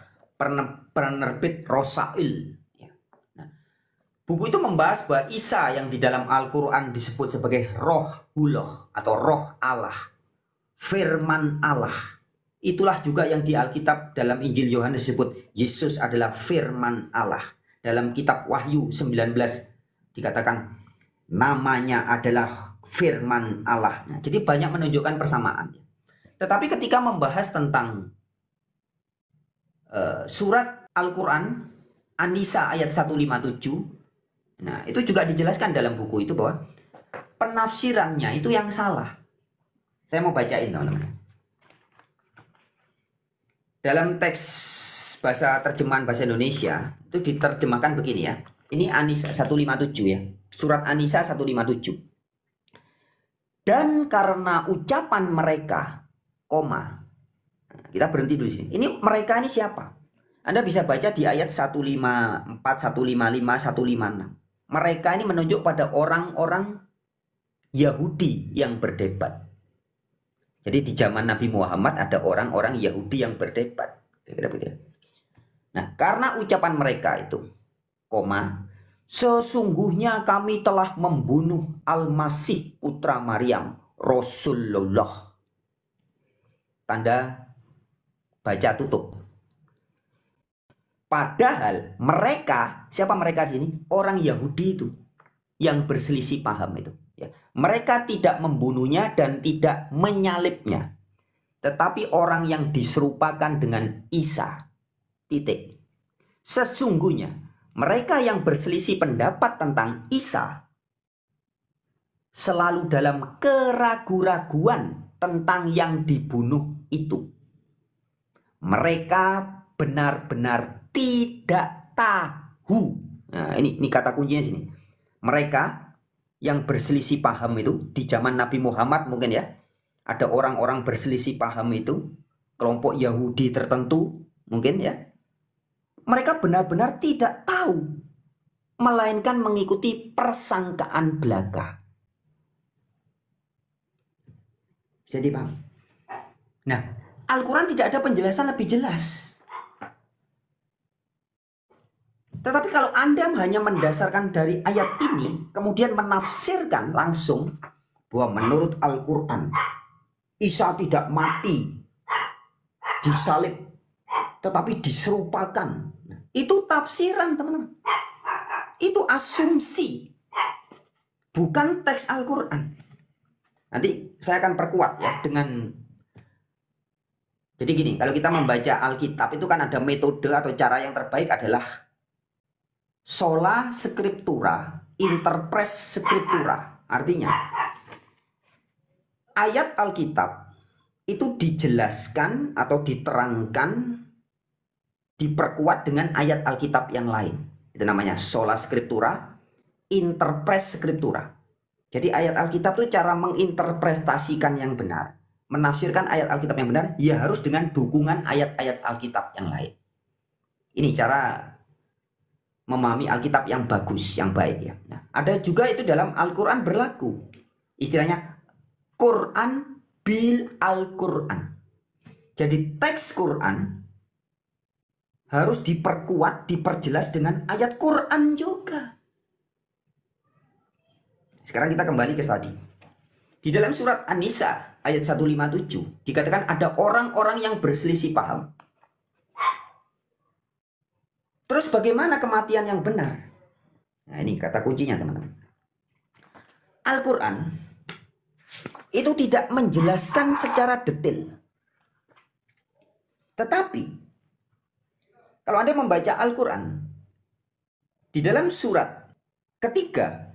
penerbit Rosail. Nah, buku itu membahas bahwa Isa yang di dalam Al-Quran disebut sebagai rohullah atau roh Allah, firman Allah. Itulah juga yang di Alkitab dalam Injil Yohanes disebut Yesus adalah firman Allah. Dalam kitab Wahyu 19 dikatakan namanya adalah firman Allah. Nah, jadi banyak menunjukkan persamaan. Tetapi ketika membahas tentang surat Al-Quran An-Nisa ayat 157, nah itu juga dijelaskan dalam buku itu bahwa penafsirannya itu yang salah. Saya mau bacain teman-teman. Dalam teks bahasa terjemahan bahasa Indonesia itu diterjemahkan begini ya. Ini An-Nisa 157 ya. Surat An-Nisa 157. Dan karena ucapan mereka, koma. Kita berhenti dulu sini. Ini mereka ini siapa? Anda bisa baca di ayat 154, 155, 156. Mereka ini menunjuk pada orang-orang Yahudi yang berdebat. Jadi di zaman Nabi Muhammad ada orang-orang Yahudi yang berdebat. Nah, karena ucapan mereka itu, koma, sesungguhnya kami telah membunuh Al-Masih putra Maryam, Rasulullah. Tanda baca tutup. Padahal mereka, siapa mereka di sini? Orang Yahudi itu yang berselisih paham itu. Ya. Mereka tidak membunuhnya dan tidak menyalibnya. Tetapi orang yang diserupakan dengan Isa. Titik. Sesungguhnya mereka yang berselisih pendapat tentang Isa selalu dalam keraguan-raguan tentang yang dibunuh itu. Mereka benar-benar tidak tahu. Nah, ini kata kuncinya sini. Mereka yang berselisih paham itu di zaman Nabi Muhammad mungkin ya. Ada orang-orang berselisih paham itu, kelompok Yahudi tertentu mungkin ya. Mereka benar-benar tidak tahu, melainkan mengikuti persangkaan belaka. Jadi paham? Nah, Al-Quran tidak ada penjelasan lebih jelas. Tetapi kalau Anda hanya mendasarkan dari ayat ini, kemudian menafsirkan langsung bahwa menurut Al-Quran, Isa tidak mati, disalib, tetapi diserupakan. Itu tafsiran teman-teman. Itu asumsi. bukan teks Al-Quran. Nanti saya akan perkuat ya dengan, jadi gini, kalau kita membaca Alkitab itu kan ada metode atau cara yang terbaik adalah sola scriptura, interpres scriptura. Artinya ayat Alkitab itu dijelaskan atau diterangkan, diperkuat dengan ayat Alkitab yang lain. Itu namanya sola scriptura, interpres scriptura. Jadi ayat Alkitab itu cara menginterpretasikan yang benar, menafsirkan ayat Alkitab yang benar, ya harus dengan dukungan ayat-ayat Alkitab yang lain. Ini cara memahami Alkitab yang bagus, yang baik ya. Nah, ada juga itu dalam Al-Quran berlaku. Istilahnya Quran bil Al-Quran. Jadi teks Quran harus diperkuat, diperjelas dengan ayat Quran juga. Sekarang kita kembali ke tadi. Di dalam surat An-Nisa ayat 157 dikatakan ada orang-orang yang berselisih paham. Terus bagaimana kematian yang benar? Nah, ini kata kuncinya teman-teman. Al-Quran itu tidak menjelaskan secara detail. Tetapi kalau Anda membaca Al-Quran di dalam surat ketiga,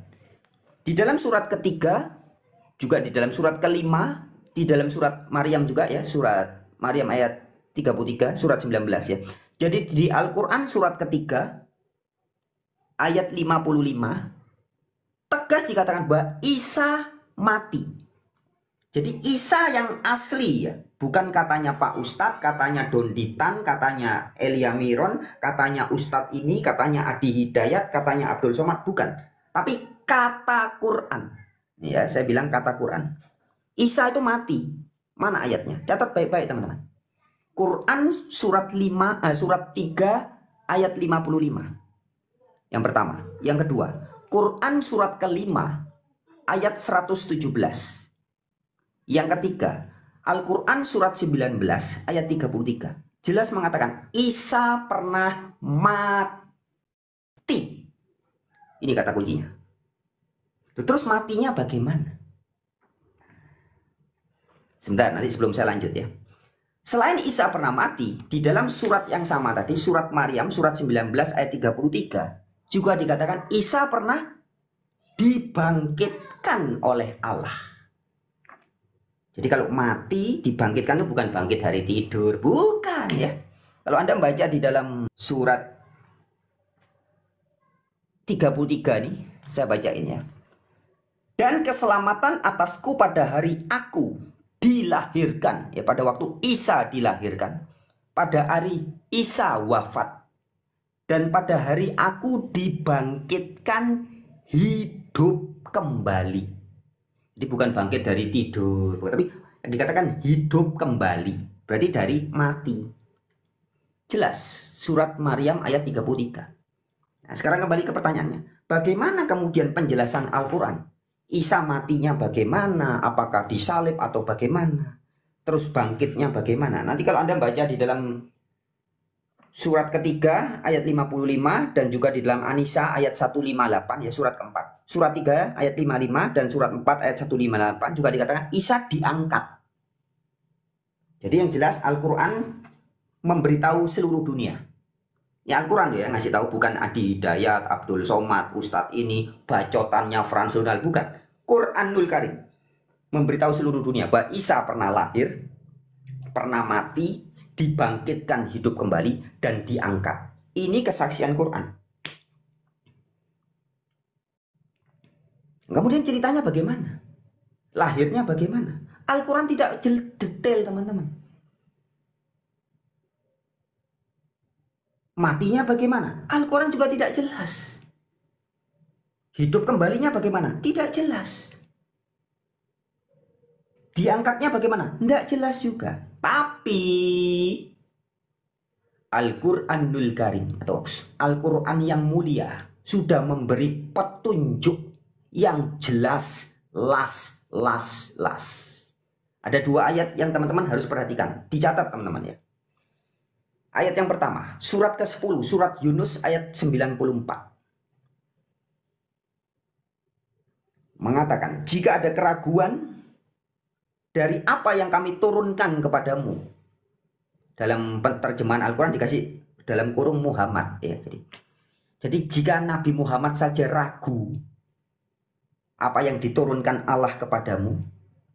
di dalam surat ketiga, juga di dalam surat kelima, di dalam surat Maryam juga ya, surat Maryam ayat 33, surat 19 ya. Jadi di Al-Quran surat ketiga, ayat 55, tegas dikatakan bahwa Isa mati. Jadi Isa yang asli ya, bukan katanya Pak Ustadz, katanya Don Ditan, katanya Elia Miron, katanya Ustadz ini, katanya Adi Hidayat, katanya Abdul Somad, bukan. Tapi kata Quran. Ya, saya bilang kata Quran. Isa itu mati. Mana ayatnya? Catat baik-baik teman-teman. Quran surat 3 ayat 55. Yang pertama. Yang kedua, Quran surat kelima ayat 117. Yang ketiga, Al-Quran surat 19 ayat 33. Jelas mengatakan Isa pernah mati. Ini kata kuncinya. Terus matinya bagaimana? Sebentar, nanti sebelum saya lanjut ya. Selain Isa pernah mati, di dalam surat yang sama tadi, surat Maryam, surat 19 ayat 33, juga dikatakan Isa pernah dibangkitkan oleh Allah. Jadi kalau mati, dibangkitkan itu bukan bangkit hari tidur, bukan ya. Kalau Anda membaca di dalam surat 33 nih, saya bacain ya. Dan keselamatan atasku pada hari aku dilahirkan. Ya, pada waktu Isa dilahirkan. Pada hari Isa wafat. Dan pada hari aku dibangkitkan hidup kembali. Jadi bukan bangkit dari tidur. Tapi dikatakan hidup kembali. Berarti dari mati. Jelas. Surat Maryam ayat 33. Nah, sekarang kembali ke pertanyaannya. Bagaimana kemudian penjelasan Al-Quran? Isa matinya bagaimana? Apakah disalib atau bagaimana? Terus bangkitnya bagaimana? Nanti kalau Anda baca di dalam surat ketiga ayat 55 dan juga di dalam An-Nisa ayat 158 ya, surat keempat. Surat 3 ayat 55 dan surat 4 ayat 158 juga dikatakan Isa diangkat. Jadi yang jelas Al-Quran memberitahu seluruh dunia. Ya Al-Quran ya ngasih tahu, bukan Adi Hidayat, Abdul Somad, Ustadz ini, bacotannya Frans Donald, bukan. Quranul Karim memberitahu seluruh dunia bahwa Isa pernah lahir, pernah mati, dibangkitkan hidup kembali, dan diangkat. Ini kesaksian Quran. Kemudian ceritanya bagaimana? Lahirnya bagaimana? Al-Quran tidak detail teman-teman. Matinya bagaimana? Al-Quran juga tidak jelas. Hidup kembalinya bagaimana? Tidak jelas. Diangkatnya bagaimana? Tidak jelas juga. Tapi Al-Quranul Karim atau Al-Quran yang mulia sudah memberi petunjuk yang jelas, las. Ada dua ayat yang teman-teman harus perhatikan. Dicatat teman-teman ya. Ayat yang pertama, surat ke-10, surat Yunus ayat 94. mengatakan, jika ada keraguan dari apa yang kami turunkan kepadamu. Dalam terjemahan Al-Quran dikasih dalam kurung Muhammad ya. Jadi jika Nabi Muhammad saja ragu apa yang diturunkan Allah kepadamu,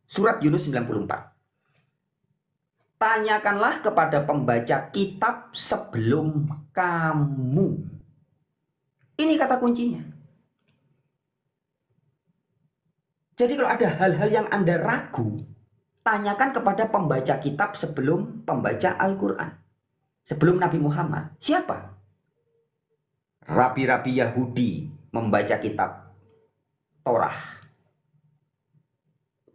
surat Yunus 94. Tanyakanlah kepada pembaca kitab sebelum kamu. Ini kata kuncinya. Jadi kalau ada hal-hal yang Anda ragu, tanyakan kepada pembaca kitab sebelum pembaca Al-Quran. Sebelum Nabi Muhammad. Siapa? Rabi-rabi Yahudi membaca kitab Torah.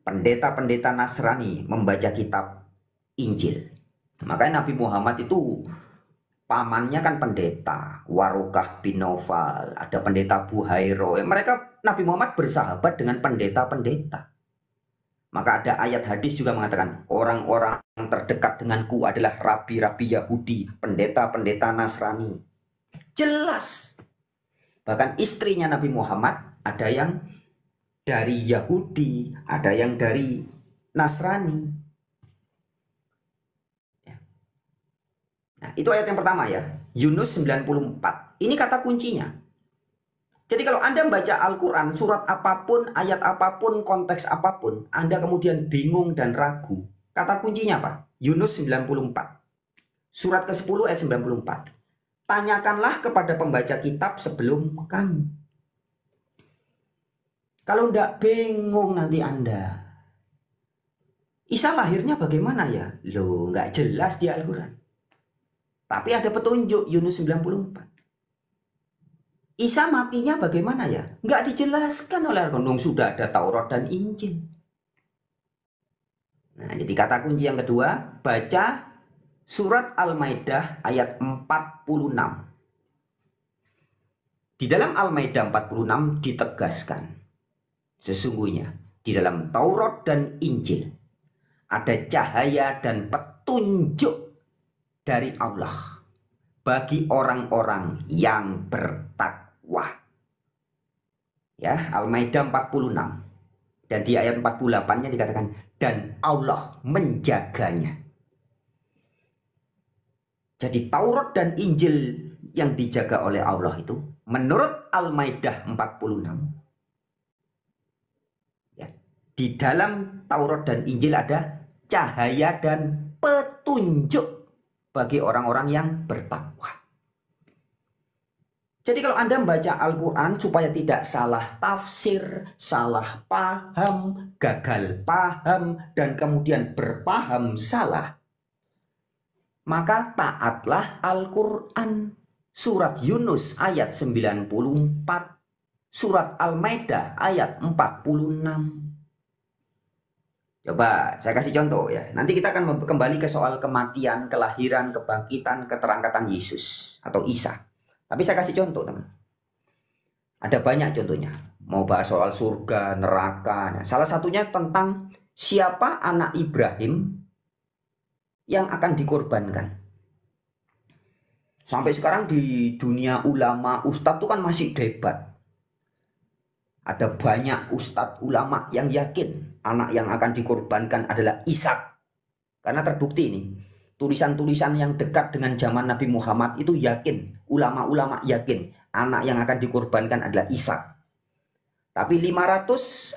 Pendeta-pendeta Nasrani membaca kitab Injil. Makanya Nabi Muhammad itu pamannya kan pendeta. Warukah bin Naufal, ada pendeta Buhairo. Mereka, Nabi Muhammad bersahabat dengan pendeta-pendeta. Maka ada ayat hadis juga mengatakan, orang-orang terdekat denganku adalah rabi-rabi Yahudi, pendeta-pendeta Nasrani. Jelas. Bahkan istrinya Nabi Muhammad ada yang dari Yahudi, ada yang dari Nasrani. Nah, itu ayat yang pertama ya. Yunus 94. Ini kata kuncinya. Jadi kalau Anda membaca Al-Quran, surat apapun, ayat apapun, konteks apapun, Anda kemudian bingung dan ragu. Kata kuncinya apa? Yunus 94. Surat ke-10 ayat 94. Tanyakanlah kepada pembaca kitab sebelum kamu. Kalau tidak bingung nanti Anda. Isa lahirnya bagaimana ya? Loh, nggak jelas di Al-Quran. Tapi ada petunjuk Yunus 94. Isa matinya bagaimana ya? Nggak dijelaskan oleh Al-Quran. Sudah ada Taurat dan Injil. Nah, jadi kata kunci yang kedua, baca surat Al-Maidah ayat 46. Di dalam Al-Maidah 46 ditegaskan, sesungguhnya di dalam Taurat dan Injil ada cahaya dan petunjuk dari Allah bagi orang-orang yang bertakwa. Ya, Al-Maidah 46. Dan di ayat 48-nya dikatakan, dan Allah menjaganya. Jadi Taurat dan Injil yang dijaga oleh Allah itu, menurut Al-Maidah 46, ya, di dalam Taurat dan Injil ada cahaya dan petunjuk bagi orang-orang yang bertakwa. Jadi kalau Anda membaca Al-Quran supaya tidak salah tafsir, salah paham, gagal paham, dan kemudian berpaham salah, maka taatlah Al-Quran. Surat Yunus ayat 94, surat Al-Maidah ayat 46. Coba saya kasih contoh ya. Nanti kita akan kembali ke soal kematian, kelahiran, kebangkitan, keterangkatan Yesus atau Isa. Tapi saya kasih contoh teman. Ada banyak contohnya. Mau bahas soal surga, neraka. Nah, salah satunya tentang siapa anak Ibrahim yang akan dikorbankan. Sampai sekarang di dunia ulama, ustadz itu kan masih debat. Ada banyak ustadz ulama yang yakin anak yang akan dikorbankan adalah Ishak. Karena terbukti ini. Tulisan-tulisan yang dekat dengan zaman Nabi Muhammad itu yakin, ulama-ulama yakin anak yang akan dikorbankan adalah Ishak. Tapi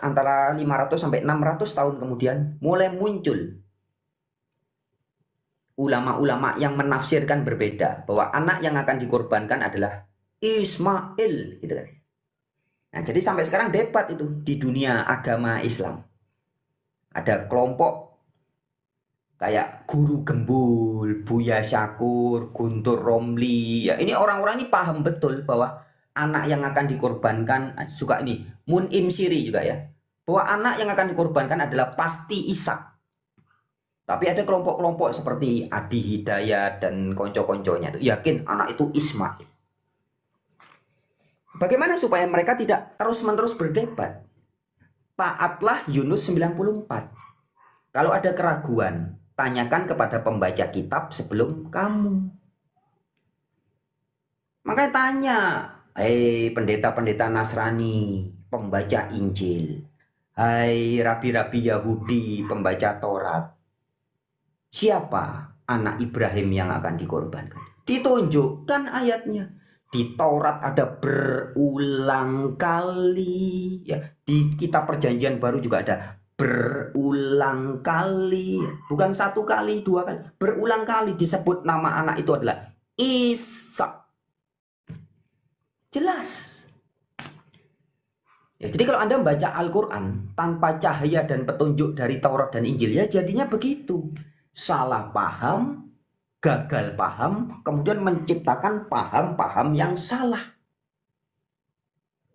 antara 500 sampai 600 tahun kemudian mulai muncul ulama-ulama yang menafsirkan berbeda bahwa anak yang akan dikorbankan adalah Ismail, gitu kan. Nah, jadi sampai sekarang debat itu di dunia agama Islam. Ada kelompok kayak Guru Gembul, Buya Syakur, Guntur Romli. Ya, ini orang-orang ini paham betul bahwa anak yang akan dikorbankan, suka ini, Mun'im Siri juga ya, bahwa anak yang akan dikorbankan adalah pasti Ishak. Tapi ada kelompok-kelompok seperti Adi Hidayat dan konco-konconya itu yakin anak itu Ismail. Bagaimana supaya mereka tidak terus-menerus berdebat? Taatlah Yunus 94. Kalau ada keraguan, tanyakan kepada pembaca kitab sebelum kamu. Makanya tanya, pendeta-pendeta Nasrani, pembaca Injil. Hai rabi-rabi Yahudi, pembaca Taurat. Siapa anak Ibrahim yang akan dikorbankan? Ditunjukkan ayatnya. Di Taurat ada berulang kali. Ya, di kitab Perjanjian Baru juga ada berulang kali. Bukan satu kali, dua kali. Berulang kali disebut nama anak itu adalah Ishak. Jelas. Ya, jadi kalau Anda membaca Al-Quran tanpa cahaya dan petunjuk dari Taurat dan Injil, ya jadinya begitu. Salah paham, gagal paham, kemudian menciptakan paham-paham yang salah.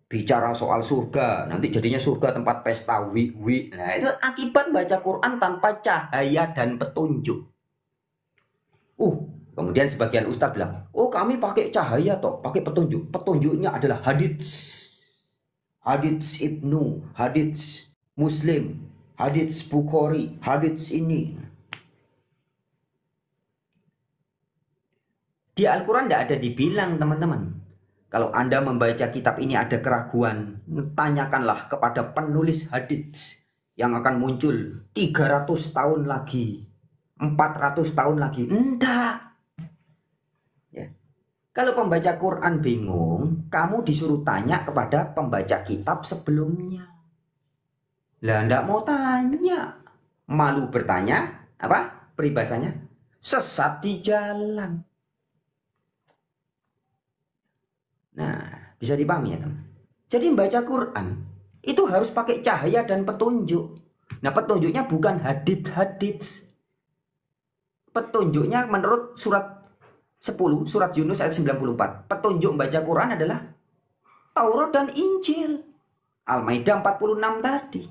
Bicara soal surga, nanti jadinya surga tempat pesta wi-wi. Nah, itu akibat baca Quran tanpa cahaya dan petunjuk. Kemudian sebagian ustadz bilang, kami pakai cahaya toh, pakai petunjuk. Petunjuknya adalah hadits. Hadits Ibnu, hadits Muslim, hadits Bukhari, hadits ini. Di Al-Quran tidak ada dibilang, teman-teman. Kalau Anda membaca kitab ini ada keraguan, tanyakanlah kepada penulis hadits yang akan muncul 300 tahun lagi, 400 tahun lagi. Enggak. Ya. Kalau pembaca Quran bingung, kamu disuruh tanya kepada pembaca kitab sebelumnya. Lah, enggak mau tanya. Malu bertanya, apa peribahasanya? Sesat di jalan. Nah, bisa dipahami ya teman. Jadi membaca Quran itu harus pakai cahaya dan petunjuk. Nah, petunjuknya bukan hadits. Petunjuknya menurut surat 10, surat Yunus ayat 94. Petunjuk membaca Quran adalah Taurat dan Injil. Al-Maidah 46 tadi.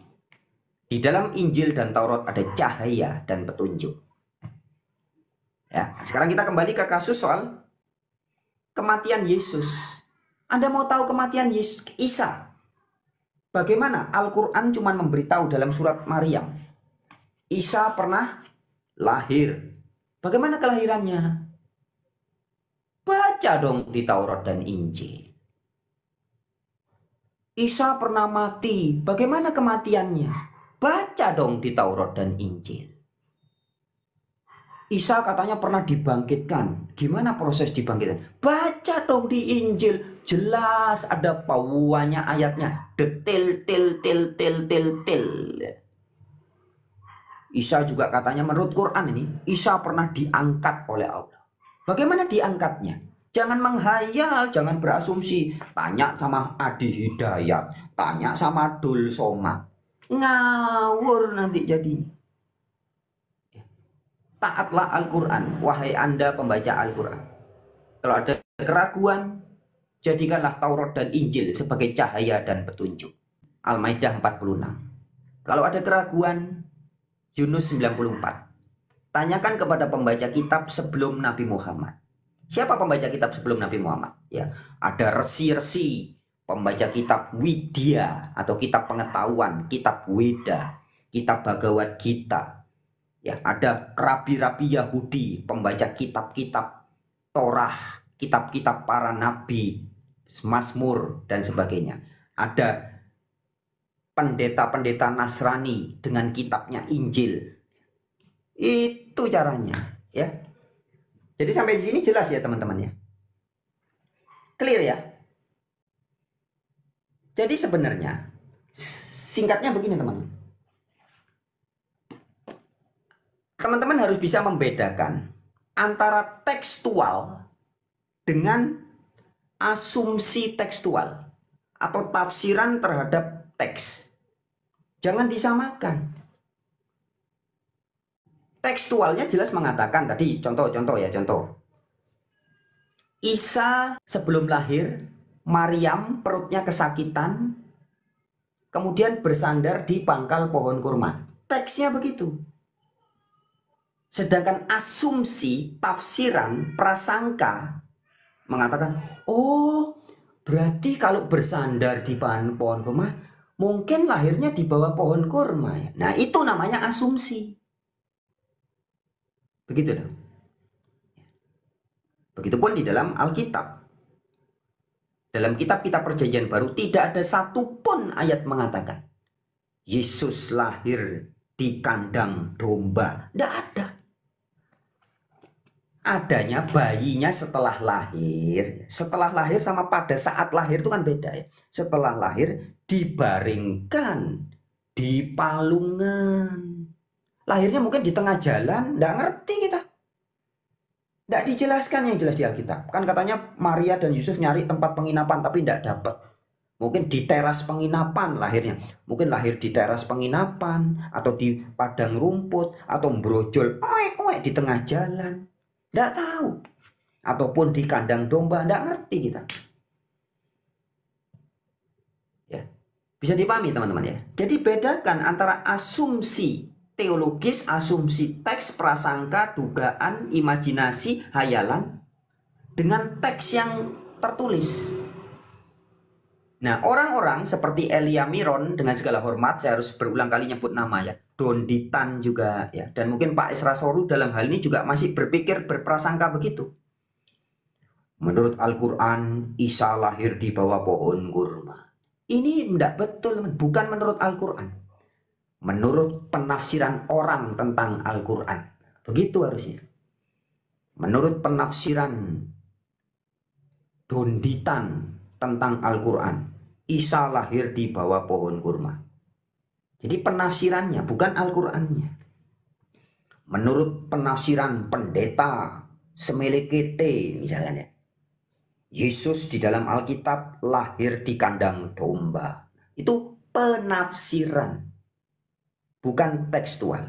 Di dalam Injil dan Taurat ada cahaya dan petunjuk. Ya, sekarang kita kembali ke kasus soal kematian Yesus. Anda mau tahu kematian Isa? Bagaimana? Al-Quran cuma memberitahu dalam surat Maryam. Isa pernah lahir. Bagaimana kelahirannya? Baca dong di Taurat dan Injil. Isa pernah mati. Bagaimana kematiannya? Baca dong di Taurat dan Injil. Isa katanya pernah dibangkitkan. Gimana proses dibangkitkan? Baca dong di Injil. Jelas ada pauannya ayatnya. Detail. Isa juga katanya menurut Quran ini, Isa pernah diangkat oleh Allah. Bagaimana diangkatnya? Jangan menghayal, jangan berasumsi. Tanya sama Adi Hidayat, tanya sama Dul Somad. Ngawur nanti jadinya. Taatlah Al-Quran, wahai Anda pembaca Al-Quran. Kalau ada keraguan, jadikanlah Taurat dan Injil sebagai cahaya dan petunjuk. Al-Maidah 46. Kalau ada keraguan, Yunus 94. Tanyakan kepada pembaca kitab sebelum Nabi Muhammad. Siapa pembaca kitab sebelum Nabi Muhammad? Ya, ada resi-resi pembaca kitab Widya atau kitab pengetahuan, kitab Weda, kitab Bhagavad Gita. Ya, ada rabi-rabi Yahudi, pembaca kitab-kitab Torah, kitab-kitab para nabi, Mazmur dan sebagainya. Ada pendeta-pendeta Nasrani dengan kitabnya Injil. Itu caranya, ya. Jadi sampai di sini jelas ya teman-teman ya. Clear ya? Jadi sebenarnya singkatnya begini teman-teman. Teman-teman harus bisa membedakan antara tekstual dengan asumsi tekstual atau tafsiran terhadap teks. Jangan disamakan. Tekstualnya jelas mengatakan tadi contoh ya. Isa sebelum lahir, Maryam perutnya kesakitan, kemudian bersandar di pangkal pohon kurma. Teksnya begitu. Sedangkan asumsi, tafsiran, prasangka mengatakan, berarti kalau bersandar di pohon kurma, mungkin lahirnya di bawah pohon kurma. Nah, itu namanya asumsi. Begitu dong. Begitupun di dalam Alkitab. Dalam kitab-kitab Perjanjian Baru tidak ada satupun ayat mengatakan Yesus lahir di kandang domba. Tidak ada. Adanya bayinya setelah lahir. Setelah lahir sama pada saat lahir itu kan beda ya. Setelah lahir dibaringkan di palungan. Lahirnya mungkin di tengah jalan, tidak ngerti kita. Tidak dijelaskan yang jelas di Alkitab. Kan katanya Maria dan Yusuf nyari tempat penginapan tapi tidak dapat. Mungkin di teras penginapan lahirnya. Mungkin lahir di teras penginapan atau di padang rumput atau brojol di tengah jalan. Tidak tahu. Ataupun di kandang domba, tidak ngerti kita. Ya. Bisa dipahami teman-teman ya. Jadi bedakan antara asumsi teologis, asumsi teks, prasangka, dugaan, imajinasi, hayalan dengan teks yang tertulis. Nah, orang-orang seperti Elia Miron, dengan segala hormat saya harus berulang kali nyebut nama ya, Donditan juga ya, dan mungkin Pak Esra Soru dalam hal ini juga masih berpikir berprasangka begitu. Menurut Al-Quran, Isa lahir di bawah pohon kurma. Ini tidak betul, bukan menurut Al-Quran. Menurut penafsiran orang tentang Al-Quran. Begitu harusnya. Menurut penafsiran Donditan tentang Al-Quran, Isa lahir di bawah pohon kurma. Jadi penafsirannya bukan Al-Qurannya. Menurut penafsiran pendeta Semelekete misalnya, Yesus di dalam Alkitab lahir di kandang domba. Itu penafsiran, bukan tekstual.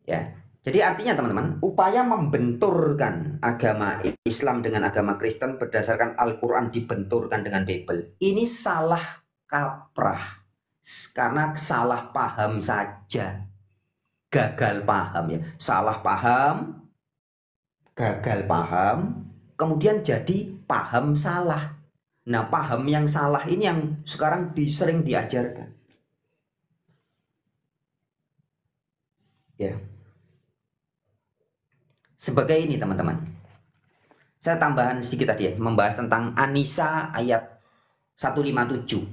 Ya. Jadi artinya teman-teman, upaya membenturkan agama Islam dengan agama Kristen berdasarkan Al-Quran dibenturkan dengan Bible, ini salah kaprah. Karena salah paham saja. Gagal paham ya. Salah paham, gagal paham, kemudian jadi paham salah. Nah, paham yang salah ini yang sekarang sering diajarkan. Ya. Sebagai ini teman-teman, saya tambahan sedikit tadi ya, membahas tentang An-Nisa ayat 157.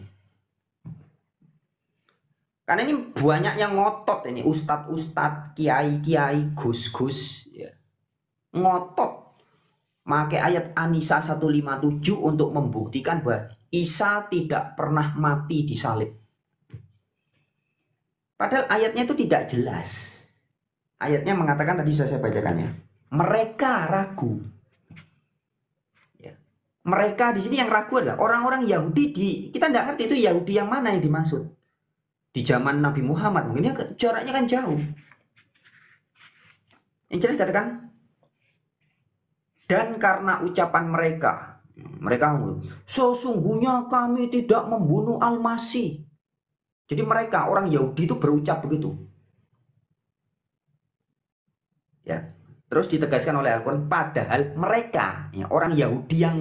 Karena ini banyak yang ngotot ini, ustadz-ustadz, kiai-kiai, gus-gus ya. Ngotot pakai ayat An-Nisa 157 untuk membuktikan bahwa Isa tidak pernah mati di salib. Padahal ayatnya itu tidak jelas. Ayatnya mengatakan, tadi sudah saya bacakan ya, mereka ragu. Ya. Mereka di sini yang ragu adalah orang-orang Yahudi kita tidak ngerti itu Yahudi yang mana yang dimaksud. Di zaman Nabi Muhammad mungkin ya, jaraknya kan jauh. Yang jelas katakan, dan karena ucapan mereka sesungguhnya kami tidak membunuh Al-Masih. Jadi mereka orang Yahudi itu berucap begitu. Ya. Terus ditegaskan oleh Al-Quran, padahal mereka, ya, orang Yahudi yang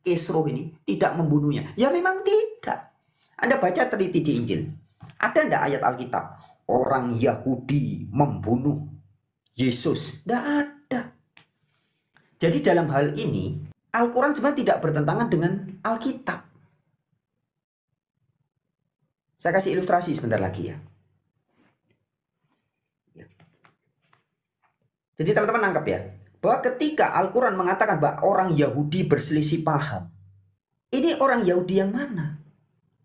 Kisruh ini tidak membunuhnya. Ya memang tidak. Anda baca teliti di Injil. Ada tidak ayat Alkitab orang Yahudi membunuh Yesus? Tidak ada. Jadi dalam hal ini Al-Quran sebenarnya tidak bertentangan dengan Alkitab. Saya kasih ilustrasi sebentar lagi ya. Jadi teman-teman nangkep ya, bahwa ketika Al-Quran mengatakan bahwa orang Yahudi berselisih paham, ini orang Yahudi yang mana?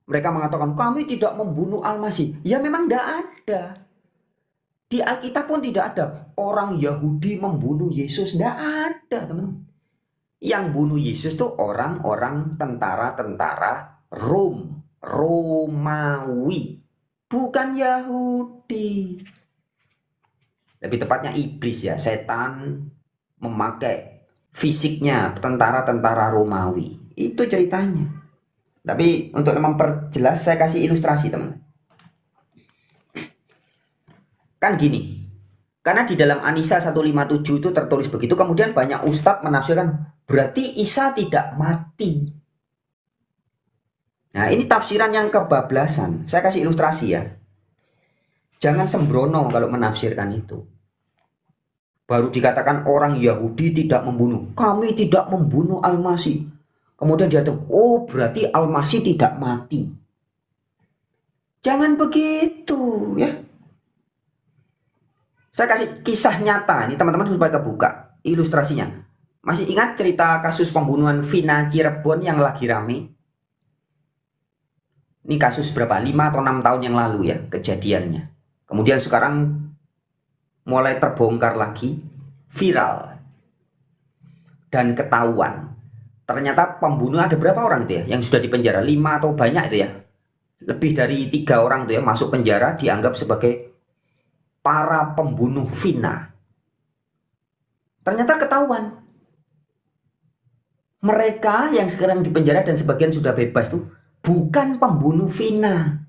Mereka mengatakan kami tidak membunuh Al-Masih. Ya memang tidak ada. Di Alkitab pun tidak ada orang Yahudi membunuh Yesus. Tidak ada teman-teman. Yang bunuh Yesus itu orang-orang tentara-tentara Romawi. Bukan Yahudi. Lebih tepatnya iblis ya, setan memakai fisiknya tentara-tentara Romawi. Itu ceritanya. Tapi untuk memperjelas saya kasih ilustrasi teman. Kan gini. Karena di dalam An-Nisa 157 itu tertulis begitu, kemudian banyak ustadz menafsirkan berarti Isa tidak mati. Nah, ini tafsiran yang kebablasan. Saya kasih ilustrasi ya. Jangan sembrono kalau menafsirkan itu. Baru dikatakan orang Yahudi tidak membunuh. Kami tidak membunuh Al-Masih. Kemudian dia tahu, oh berarti Al-Masih tidak mati. Jangan begitu ya. Saya kasih kisah nyata ini teman-teman supaya kebuka ilustrasinya. Masih ingat cerita kasus pembunuhan Vina Cirebon yang lagi rame? Ini kasus berapa? 5 atau 6 tahun yang lalu ya kejadiannya. Kemudian sekarang mulai terbongkar lagi, viral dan ketahuan. Ternyata pembunuh ada berapa orang itu ya yang sudah dipenjara? 5 atau banyak itu ya? Lebih dari 3 orang itu ya masuk penjara dianggap sebagai para pembunuh Vina. Ternyata ketahuan. Mereka yang sekarang dipenjara dan sebagian sudah bebas tuh bukan pembunuh Vina.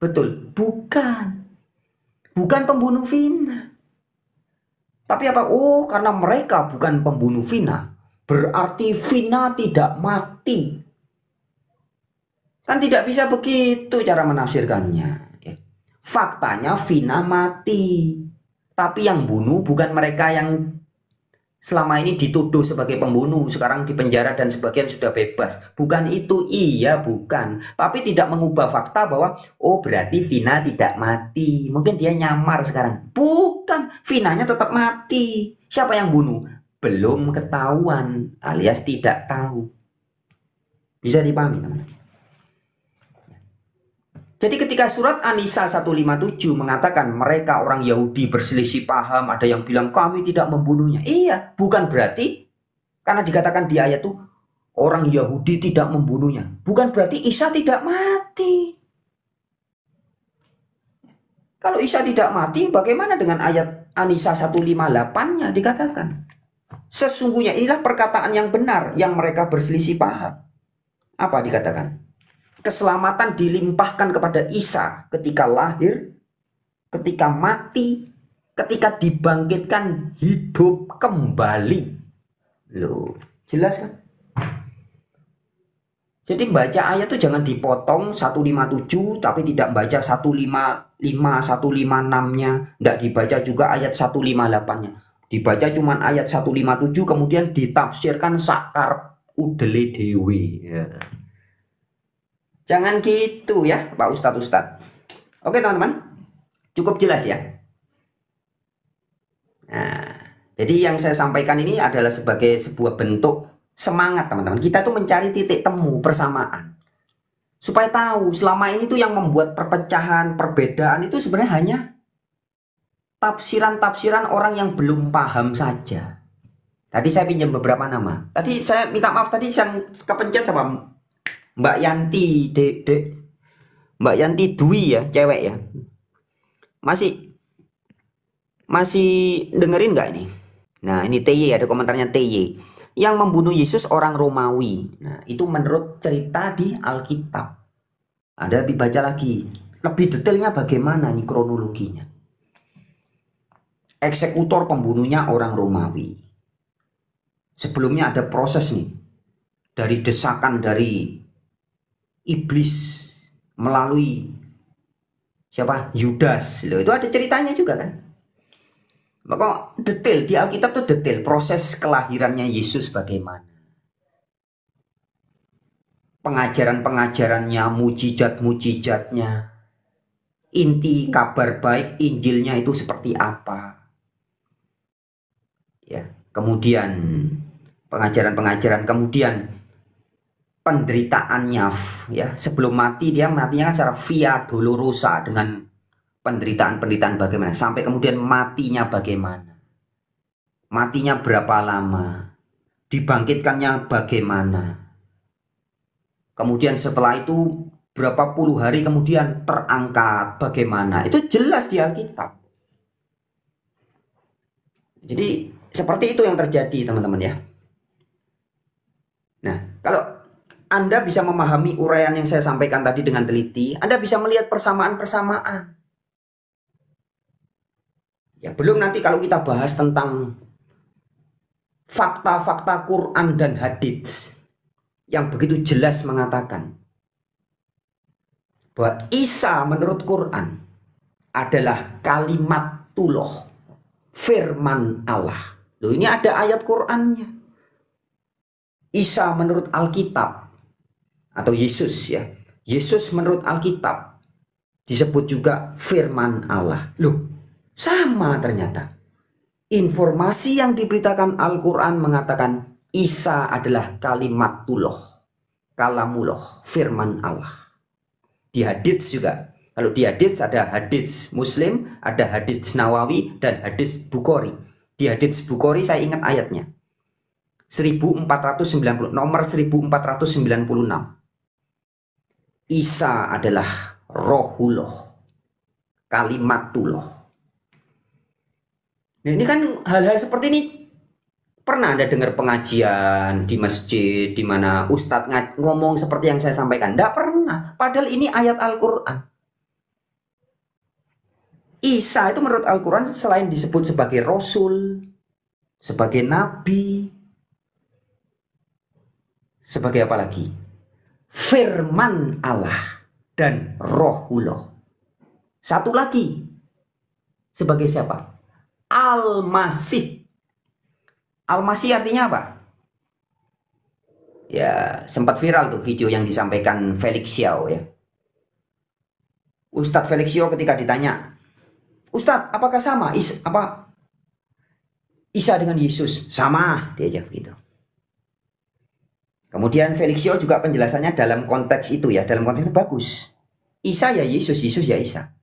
Betul, bukan. Bukan pembunuh Vina. Tapi apa? Oh, karena mereka bukan pembunuh Vina, berarti Vina tidak mati. Kan tidak bisa begitu cara menafsirkannya. Faktanya Vina mati. Tapi yang bunuh bukan mereka yang selama ini dituduh sebagai pembunuh, sekarang dipenjara dan sebagian sudah bebas. Bukan itu, iya bukan. Tapi tidak mengubah fakta bahwa oh berarti Vina tidak mati. Mungkin dia nyamar sekarang. Bukan, Vinanya tetap mati. Siapa yang bunuh? Belum ketahuan alias tidak tahu. Bisa dipahami teman-teman? Jadi ketika surat An-Nisa 157 mengatakan mereka orang Yahudi berselisih paham, ada yang bilang kami tidak membunuhnya. Iya, bukan berarti karena dikatakan di ayat itu orang Yahudi tidak membunuhnya. Bukan berarti Isa tidak mati. Kalau Isa tidak mati, bagaimana dengan ayat An-Nisa 158-nya dikatakan? Sesungguhnya inilah perkataan yang benar yang mereka berselisih paham. Apa dikatakan? Keselamatan dilimpahkan kepada Isa ketika lahir, ketika mati, ketika dibangkitkan hidup kembali. Loh, jelas kan? Jadi baca ayat itu jangan dipotong 157 tapi tidak baca 155, 156-nya, tidak dibaca juga ayat 158-nya. Dibaca cuman ayat 157 kemudian ditafsirkan sakar udele dewe. Ya. Jangan gitu ya Pak Ustadz. Oke teman-teman, cukup jelas ya. Nah, jadi yang saya sampaikan ini adalah sebagai sebuah bentuk semangat teman-teman. Kita tuh mencari titik temu persamaan. Supaya tahu selama ini tuh yang membuat perpecahan, perbedaan itu sebenarnya hanya tafsiran-tafsiran orang yang belum paham saja. Tadi saya pinjam beberapa nama. Tadi saya minta maaf tadi yang kepencet sama Mbak Yanti, Mbak Yanti Dwi ya, cewek ya. Masih dengerin nggak ini? Nah ini TY, ada komentarnya TY. Yang membunuh Yesus orang Romawi. Nah itu menurut cerita di Alkitab. Ada dibaca lagi. Lebih detailnya bagaimana nih kronologinya. Eksekutor pembunuhnya orang Romawi. Sebelumnya ada proses nih. Dari desakan dari iblis melalui siapa? Yudas. Loh, itu ada ceritanya juga kan. Maka detail di Alkitab tuh detail proses kelahirannya Yesus bagaimana. Pengajaran-pengajarannya, mujizat-mujizatnya. Inti kabar baik Injilnya itu seperti apa. Ya, kemudian pengajaran-pengajaran, kemudian penderitaannya ya, sebelum mati dia matinya kan secara via dolorosa dengan penderitaan-penderitaan bagaimana sampai kemudian matinya bagaimana, matinya berapa lama, dibangkitkannya bagaimana, kemudian setelah itu berapa puluh hari kemudian terangkat bagaimana, itu jelas di Alkitab. Jadi seperti itu yang terjadi teman-teman ya. Nah kalau Anda bisa memahami uraian yang saya sampaikan tadi dengan teliti, Anda bisa melihat persamaan-persamaan. Ya, belum nanti kalau kita bahas tentang fakta-fakta Quran dan hadits yang begitu jelas mengatakan bahwa Isa menurut Quran adalah kalimatullah, firman Allah. Loh, ini ada ayat Qurannya. Isa menurut Alkitab atau Yesus ya. Yesus menurut Alkitab disebut juga firman Allah. Loh, sama ternyata. Informasi yang diberitakan Al-Quran mengatakan Isa adalah kalimatullah, kalamullah, firman Allah. Di hadits juga. Kalau di hadits ada hadits Muslim, ada hadits Nawawi, dan hadits Bukhari. Di hadits Bukhari saya ingat ayatnya. 1490, nomor 1496. Isa adalah rohullah, kalimatullah. Nah, ini kan hal-hal seperti ini pernah Anda dengar pengajian di masjid di mana ustadz ngomong seperti yang saya sampaikan? Tidak pernah. Padahal ini ayat Al-Quran. Isa itu menurut Al-Quran selain disebut sebagai Rasul, sebagai Nabi, sebagai apa lagi? Firman Allah dan Rohullah. Satu lagi, sebagai siapa? Al-Masih. Al-Masih artinya apa? Ya, sempat viral tuh video yang disampaikan Felix Xiao ya. Ustadz Felix Xiao ketika ditanya, Ustadz, apakah sama Isa dengan Yesus? Sama, dia jawab gitu. Kemudian Felix Xiao juga penjelasannya dalam konteks itu ya, dalam konteks itu bagus. Isa ya Yesus, Yesus ya Isa.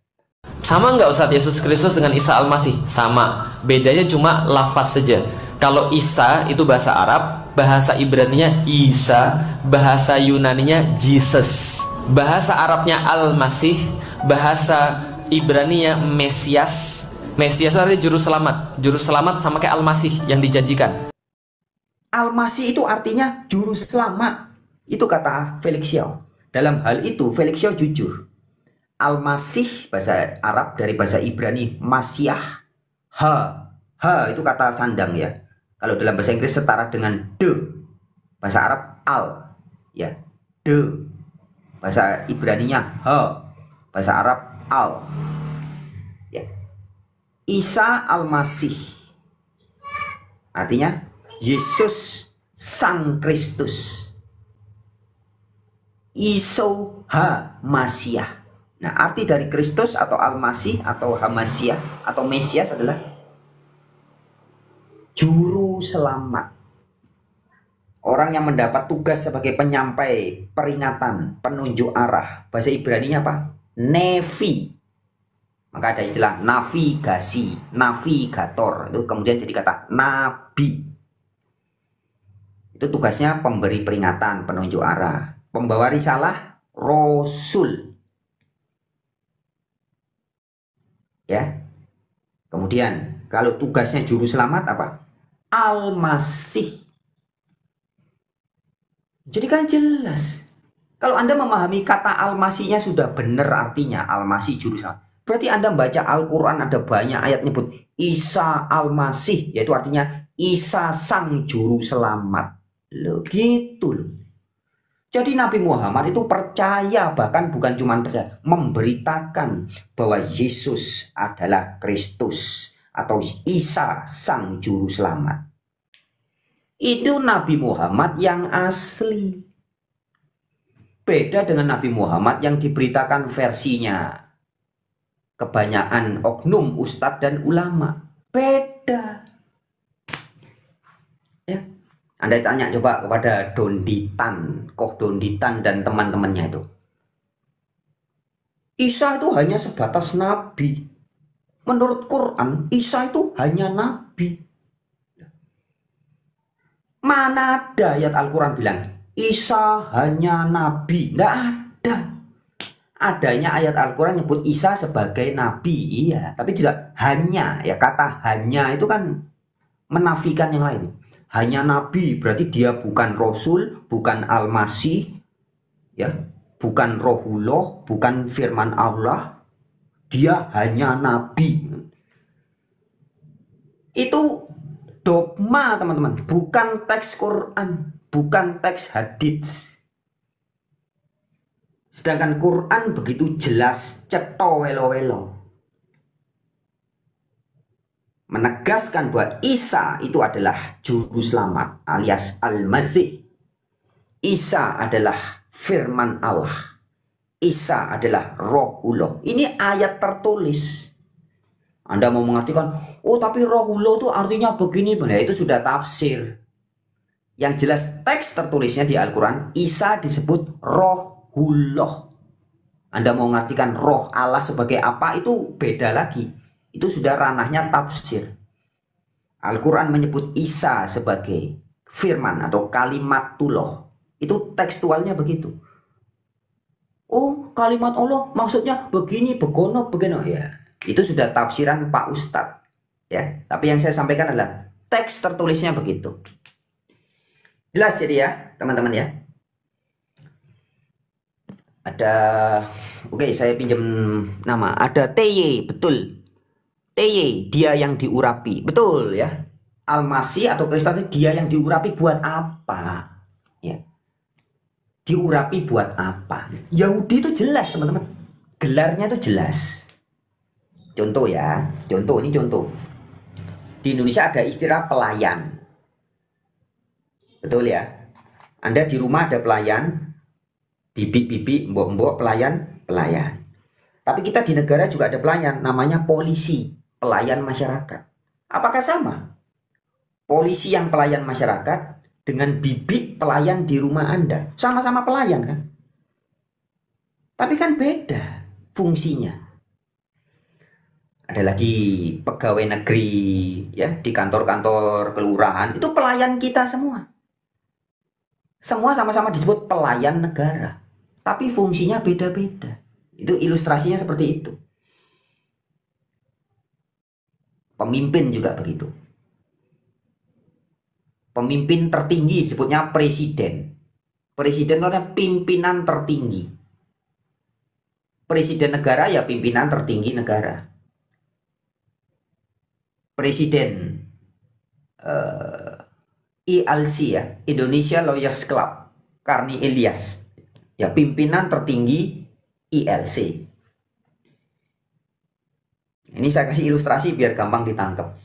Sama nggak Ustadz Yesus Kristus dengan Isa Al-Masih? Sama, bedanya cuma lafaz saja. Kalau Isa itu bahasa Arab, bahasa Ibraninya Isa, bahasa Yunaninya Jesus. Bahasa Arabnya Al-Masih, bahasa Ibraninya Mesias. Mesias itu artinya juru selamat. Juru selamat sama kayak Al-Masih yang dijanjikan. Al-Masih itu artinya juru selamat. Itu kata Felix Xiao. Dalam hal itu Felix Xiao jujur. Al-Masih bahasa Arab dari bahasa Ibrani Masyah. Ha itu kata sandang ya. Kalau dalam bahasa Inggris setara dengan de. Bahasa Arab al ya. De. Bahasa Ibraninya ha. Bahasa Arab al. Ya. Isa Al-Masih. Artinya Yesus Sang Kristus. Iso ha Masiah. Nah, arti dari Kristus atau Al-Masih atau Hamasiah atau Mesias adalah juru selamat. Orang yang mendapat tugas sebagai penyampai peringatan, penunjuk arah. Bahasa Ibraninya apa? Nevi. Maka ada istilah navigasi, navigator. Itu kemudian jadi kata nabi. Itu tugasnya pemberi peringatan, penunjuk arah. Pembawa risalah, rasul. Ya. Kemudian kalau tugasnya juru selamat apa? Al-Masih. Jadi kan jelas. Kalau Anda memahami kata Al-Masihnya sudah benar artinya Al-Masih juru selamat. Berarti Anda membaca Al-Quran ada banyak ayat nyebut Isa Al-Masih, yaitu artinya Isa Sang Juru Selamat. Loh gitu loh. Jadi Nabi Muhammad itu percaya, bahkan bukan cuma percaya, memberitakan bahwa Yesus adalah Kristus atau Isa Sang Juru Selamat. Itu Nabi Muhammad yang asli. Beda dengan Nabi Muhammad yang diberitakan versinya kebanyakan oknum, ustadz dan ulama. Beda. Ya. Anda tanya coba kepada Donditan, Koh Donditan dan teman-temannya itu. Isa itu hanya sebatas nabi. Menurut Quran, Isa itu hanya nabi. Mana ada ayat Al-Quran bilang Isa hanya nabi? Tidak ada. Adanya ayat Al-Quran nyebut Isa sebagai nabi, iya. Tapi tidak hanya, ya kata hanya itu kan menafikan yang lain. Hanya nabi berarti dia bukan rasul, bukan Al-Masih, ya, bukan Rohullah, bukan firman Allah. Dia hanya nabi. Itu dogma teman-teman, bukan teks Quran, bukan teks hadits. Sedangkan Quran begitu jelas, cetha welo-welo, menegaskan bahwa Isa itu adalah juru selamat alias Al-Masih. Isa adalah firman Allah. Isa adalah Rohullah. Ini ayat tertulis. Anda mau mengartikan, oh tapi Rohullah itu artinya begini, benar, itu sudah tafsir. Yang jelas teks tertulisnya di Al-Quran, Isa disebut Rohullah. Anda mau mengartikan roh Allah sebagai apa, itu beda lagi. Itu sudah ranahnya tafsir. Al-Quran menyebut Isa sebagai firman atau kalimatullah. Itu tekstualnya begitu. Oh, kalimat Allah maksudnya begini, begono, begino. Ya, itu sudah tafsiran Pak Ustadz. Ya, tapi yang saya sampaikan adalah teks tertulisnya begitu. Jelas jadi ya, teman-teman ya. Ada, oke, saya pinjam nama. Ada TY, betul. TY, dia yang diurapi, betul ya. Al-Masih atau Kristus dia yang diurapi buat apa? Ya. Diurapi buat apa? Yahudi itu jelas, teman-teman. Gelarnya itu jelas. Contoh ya, contoh, ini contoh. Di Indonesia ada istilah pelayan. Betul ya? Anda di rumah ada pelayan, bibi, mbok-mbok, pelayan. Tapi kita di negara juga ada pelayan, namanya polisi, pelayan masyarakat. Apakah sama? Polisi yang pelayan masyarakat dengan bibi pelayan di rumah Anda. Sama-sama pelayan kan? Tapi kan beda fungsinya. Ada lagi pegawai negeri ya, di kantor-kantor kelurahan, itu pelayan kita semua. Semua sama-sama disebut pelayan negara. Tapi fungsinya beda-beda. Itu ilustrasinya seperti itu. Pemimpin juga begitu. Pemimpin tertinggi disebutnya presiden. Presiden itu adalah pimpinan tertinggi. Presiden negara ya pimpinan tertinggi negara. Presiden ILC ya, Indonesia Lawyers Club, Karni Ilyas. Ya pimpinan tertinggi ILC. Ini saya kasih ilustrasi biar gampang ditangkap.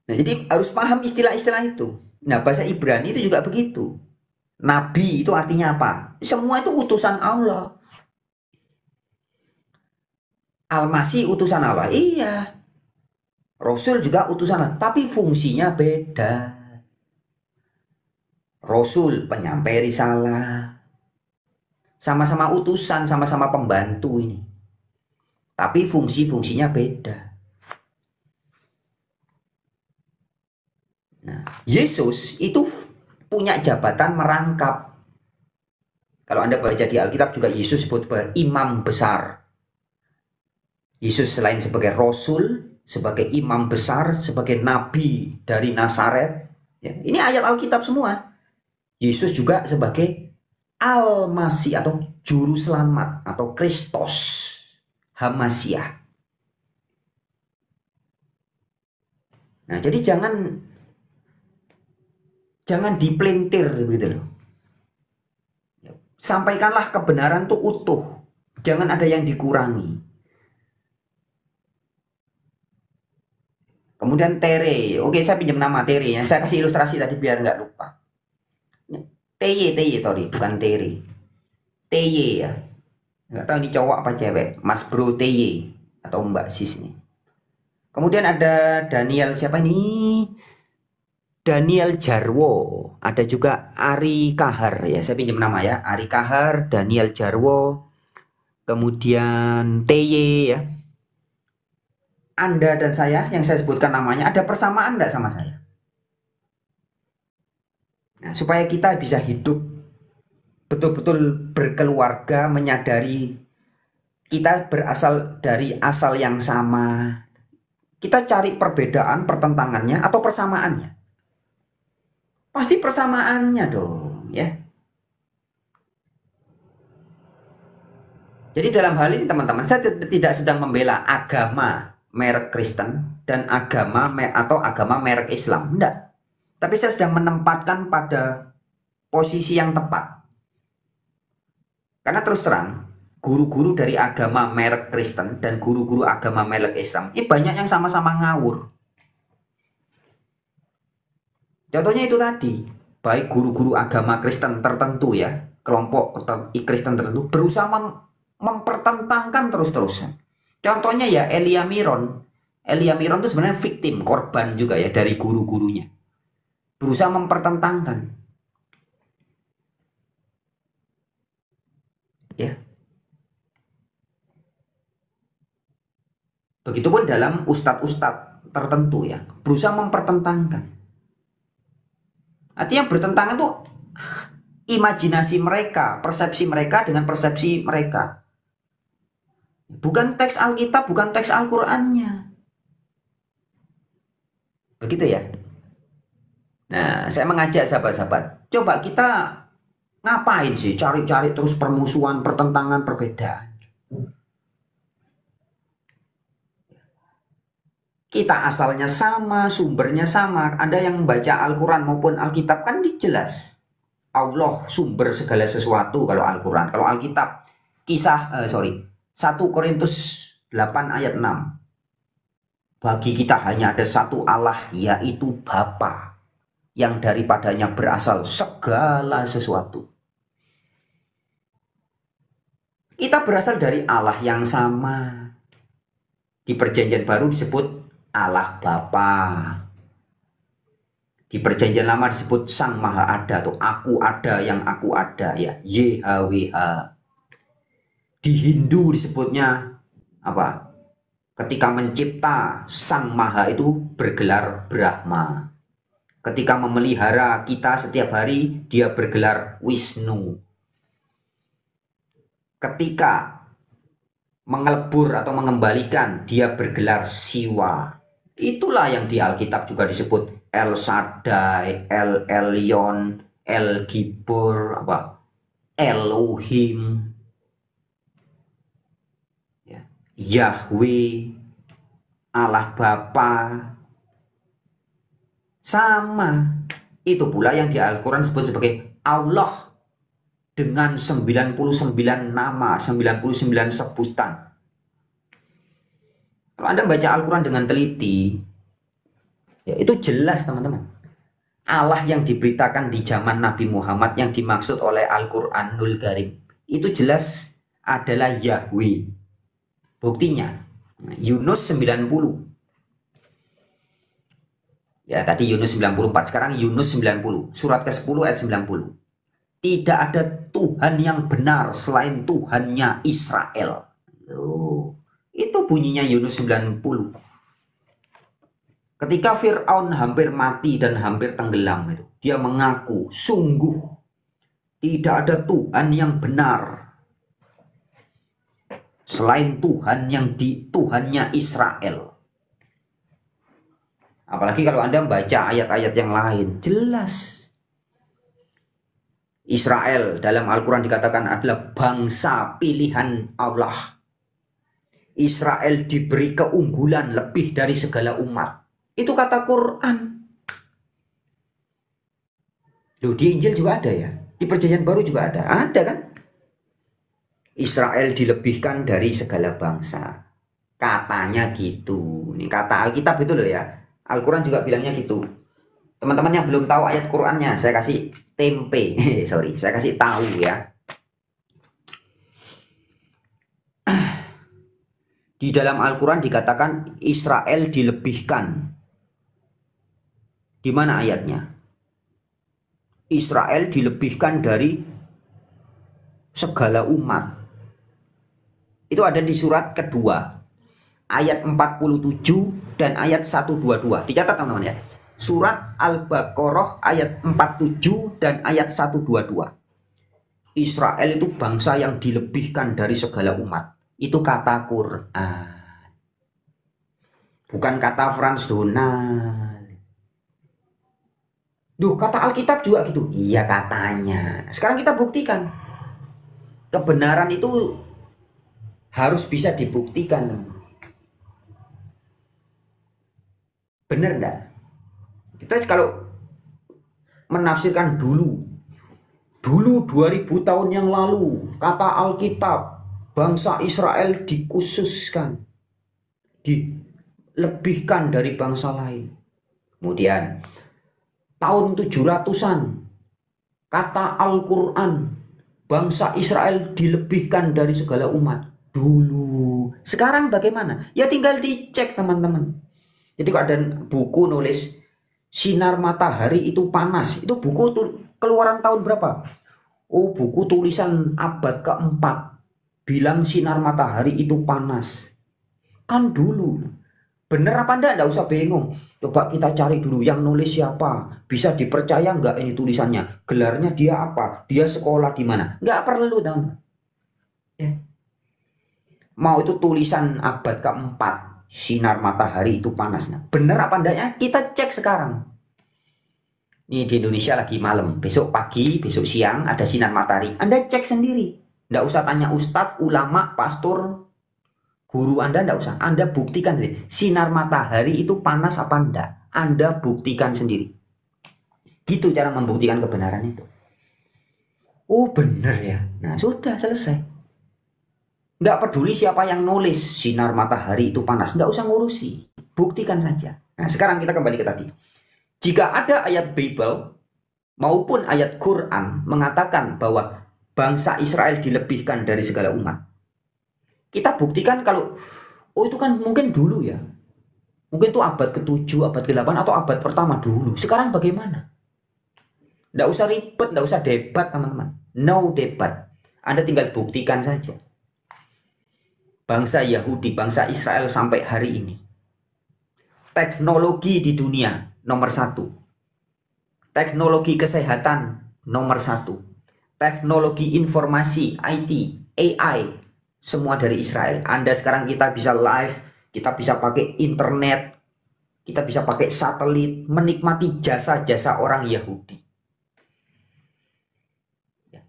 Nah, jadi harus paham istilah-istilah itu. Nah, bahasa Ibrani itu juga begitu. Nabi itu artinya apa? Semua itu utusan Allah. Al-Masih utusan Allah. Iya. Rasul juga utusan Allah. Tapi fungsinya beda. Rasul penyampai risalah. Sama-sama utusan, sama-sama pembantu ini. Tapi fungsi-fungsinya beda. Nah, Yesus itu punya jabatan merangkap. Kalau Anda baca di Alkitab juga Yesus disebut sebagai imam besar. Yesus selain sebagai Rasul, sebagai imam besar, sebagai nabi dari Nazaret. Ya, ini ayat Alkitab semua. Yesus juga sebagai Al-Masih atau Juru Selamat atau Kristus, Hamasiah. Nah, jadi jangan dipelintir begitu loh. Sampaikanlah kebenaran itu utuh. Jangan ada yang dikurangi. Kemudian Tere. Oke, saya pinjam nama Tere ya. Saya kasih ilustrasi tadi biar nggak lupa. TY, sorry, bukan Tere. TY ya. Nggak tahu ini cowok apa cewek. Mas Bro TY atau Mbak Sis nih. Kemudian ada Daniel, siapa ini? Daniel Jarwo. Ada juga Ari Kahar ya. Saya pinjam nama ya. Ari Kahar, Daniel Jarwo. Kemudian TY ya. Anda dan saya yang saya sebutkan namanya ada persamaan enggak sama saya? Nah, supaya kita bisa hidup betul-betul berkeluarga, menyadari kita berasal dari asal yang sama. Kita cari perbedaan, pertentangannya atau persamaannya. Pasti persamaannya dong, ya. Jadi dalam hal ini teman-teman, saya tidak sedang membela agama merek Kristen dan agama merek Islam, enggak. Tapi saya sedang menempatkan pada posisi yang tepat. Karena terus terang, guru-guru dari agama merek Kristen dan guru-guru agama merek Islam, ini banyak yang sama-sama ngawur. Contohnya itu tadi, baik guru-guru agama Kristen tertentu ya, kelompok Kristen tertentu berusaha mempertentangkan terus-terusan. Contohnya ya Elia Miron. Elia Miron itu sebenarnya victim, korban juga ya dari guru-gurunya. Berusaha mempertentangkan. Ya. Begitupun dalam ustadz-ustadz tertentu ya, berusaha mempertentangkan. Artinya bertentangan itu imajinasi mereka, persepsi mereka dengan persepsi mereka. Bukan teks Alkitab, bukan teks Al-Qur'annya. Begitu ya. Nah, saya mengajak sahabat-sahabat, coba kita ngapain sih cari-cari terus permusuhan, pertentangan, perbedaan. Kita asalnya sama, sumbernya sama. Ada yang membaca Al-Quran maupun Alkitab kan jelas. Allah sumber segala sesuatu kalau Al-Quran. Kalau Alkitab, 1 Korintus 8 ayat 6. Bagi kita hanya ada satu Allah, yaitu Bapa, yang daripadanya berasal segala sesuatu. Kita berasal dari Allah yang sama. Di perjanjian baru disebut Allah Bapa. Di perjanjian lama disebut Sang Maha Ada atau Aku Ada yang Aku Ada ya, YHWH. Di Hindu disebutnya apa? Ketika mencipta Sang Maha itu bergelar Brahma. Ketika memelihara kita setiap hari dia bergelar Wisnu. Ketika mengelebur atau mengembalikan dia bergelar Siwa. Itulah yang di Alkitab juga disebut El Shaddai, El Elyon, El Gibor, apa? Elohim, ya. Yahweh, Allah Bapa. Sama. Itu pula yang di Al-Quran disebut sebagai Allah dengan 99 nama, 99 sebutan. Kalau Anda baca Al-Quran dengan teliti, ya itu jelas teman-teman. Allah yang diberitakan di zaman Nabi Muhammad yang dimaksud oleh Al-Quranul Karim itu jelas adalah Yahweh. Buktinya Yunus 90. Ya tadi Yunus 94, sekarang Yunus 90. Surat ke-10 ayat 90. Tidak ada Tuhan yang benar selain Tuhannya Israel. Itu bunyinya Yunus 90. Ketika Fir'aun hampir mati dan hampir tenggelam itu, dia mengaku sungguh tidak ada Tuhan yang benar selain Tuhannya Israel. Apalagi kalau Anda membaca ayat-ayat yang lain, jelas Israel dalam Al-Quran dikatakan adalah bangsa pilihan Allah. Israel diberi keunggulan lebih dari segala umat. Itu kata Quran. Loh, di Injil juga ada ya. Di Perjanjian Baru juga ada. Ada kan? Israel dilebihkan dari segala bangsa. Katanya gitu. Ini kata Alkitab itu loh ya. Al-Quran juga bilangnya gitu. Teman-teman yang belum tahu ayat Qurannya, saya kasih tempe. Saya kasih tahu ya. Di dalam Al-Quran dikatakan Israel dilebihkan. Di mana ayatnya? Israel dilebihkan dari segala umat. Itu ada di surat kedua. Ayat 47 dan ayat 122. Dicatat teman-teman ya. Surat Al-Baqarah ayat 47 dan ayat 122. Israel itu bangsa yang dilebihkan dari segala umat. Itu kata Quran. Bukan kata Frans Donald. Duh, kata Alkitab juga gitu. Iya katanya. Sekarang kita buktikan. Kebenaran itu harus bisa dibuktikan. Benar enggak? Kita kalau menafsirkan dulu 2000 tahun yang lalu, kata Alkitab, bangsa Israel dikhususkan, dilebihkan dari bangsa lain. Kemudian tahun 700-an, kata Al-Quran, bangsa Israel dilebihkan dari segala umat dulu. Sekarang bagaimana? Ya tinggal dicek teman-teman. Jadi kalau ada buku nulis sinar matahari itu panas, itu buku keluaran tahun berapa? Oh, buku tulisan abad keempat bilang sinar matahari itu panas. Kan dulu. Bener apa enggak? Enggak usah bingung. Coba kita cari dulu yang nulis siapa. Bisa dipercaya enggak ini tulisannya? Gelarnya dia apa? Dia sekolah di mana? Enggak perlu dong. Ya. Mau itu tulisan abad keempat, sinar matahari itu panas. Nah, bener apa enggaknya? Kita cek sekarang. Ini di Indonesia lagi malam, besok pagi, besok siang ada sinar matahari. Anda cek sendiri. Enggak usah tanya ustadz, ulama, pastor, guru Anda, enggak usah. Anda buktikan sendiri. Sinar matahari itu panas apa enggak? Anda buktikan sendiri. Gitu cara membuktikan kebenaran itu. Oh bener ya. Nah sudah selesai. Enggak peduli siapa yang nulis sinar matahari itu panas. Enggak usah ngurusi. Buktikan saja. Nah sekarang kita kembali ke tadi. Jika ada ayat Bible maupun ayat Quran mengatakan bahwa bangsa Israel dilebihkan dari segala umat, kita buktikan kalau oh itu kan mungkin dulu ya. Mungkin itu abad ke-7, abad ke-8 atau abad pertama dulu. Sekarang bagaimana? Nggak usah ribet, nggak usah debat teman-teman. No debat. Anda tinggal buktikan saja. Bangsa Yahudi, bangsa Israel sampai hari ini. Teknologi di dunia nomor 1. Teknologi kesehatan nomor 1. Teknologi informasi, IT, AI, semua dari Israel. Anda sekarang kita bisa live, kita bisa pakai internet, kita bisa pakai satelit, menikmati jasa-jasa orang Yahudi.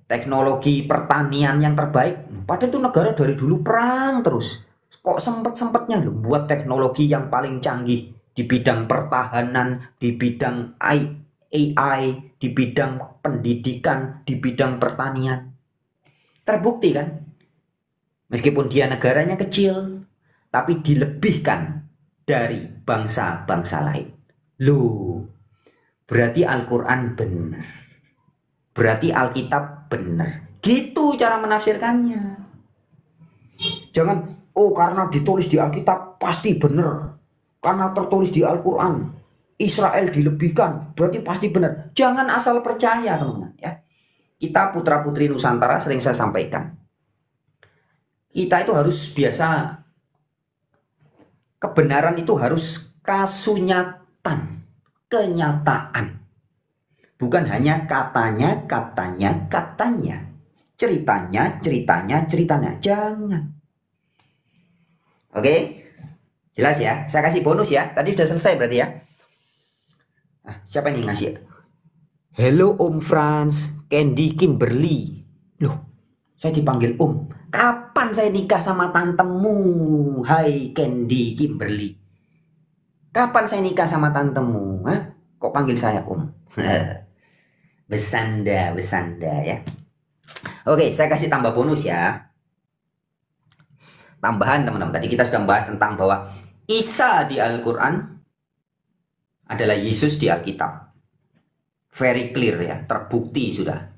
Teknologi pertanian yang terbaik. Padahal itu negara dari dulu perang terus. Kok sempet-sempetnya loh buat teknologi yang paling canggih di bidang pertahanan, di bidang AI, di bidang pendidikan, di bidang pertanian. Terbukti kan? Meskipun dia negaranya kecil, tapi dilebihkan dari bangsa-bangsa lain. Loh, berarti Al-Quran benar. Berarti Alkitab benar. Gitu cara menafsirkannya. Jangan, oh karena ditulis di Alkitab pasti benar. Karena tertulis di Al-Quran, Israel dilebihkan, berarti pasti benar. Jangan asal percaya teman-teman ya. Kita putra-putri Nusantara sering saya sampaikan. Kita itu harus biasa, kebenaran itu harus kasunyatan, kenyataan. Bukan hanya katanya, ceritanya. Jangan. Oke? Jelas ya? Saya kasih bonus ya. Tadi sudah selesai berarti ya. Nah, siapa yang ngasih? Hello Om Franz, Candy Kimberly. Loh, saya dipanggil Om. Kapan saya nikah sama tantemu? Hai Candy Kimberly. Kapan saya nikah sama tantemu? Hah? Kok panggil saya Om? Besanda ya. Oke, saya kasih tambah bonus ya. Tambahan teman-teman, tadi kita sudah membahas tentang bahwa Isa di Al-Quran adalah Yesus di Alkitab. Very clear ya, terbukti sudah.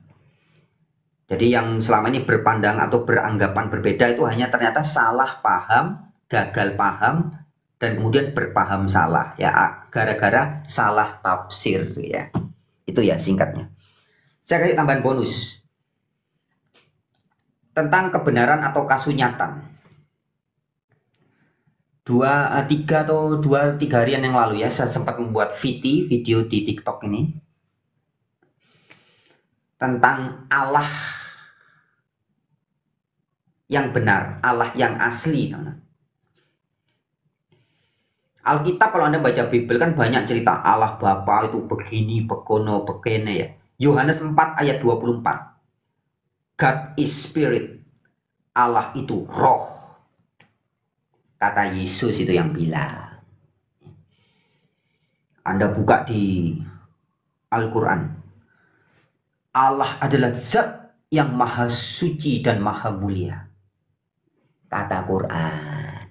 Jadi yang selama ini berpandang atau beranggapan berbeda itu hanya ternyata salah paham, gagal paham, dan kemudian berpaham salah ya, gara-gara salah tafsir ya. Itu ya singkatnya. Saya kasih tambahan bonus tentang kebenaran atau kasunyatan. 2-3 harian yang lalu ya, saya sempat membuat video di TikTok ini tentang Allah yang benar, Allah yang asli. Alkitab kalau Anda baca Bible kan banyak cerita Allah Bapa itu begini, begono, begene ya. Yohanes 4 ayat 24. God is spirit. Allah itu roh. Kata Yesus itu yang bilang. Anda buka di Al-Quran. Allah adalah zat yang maha suci dan maha mulia. Kata Quran.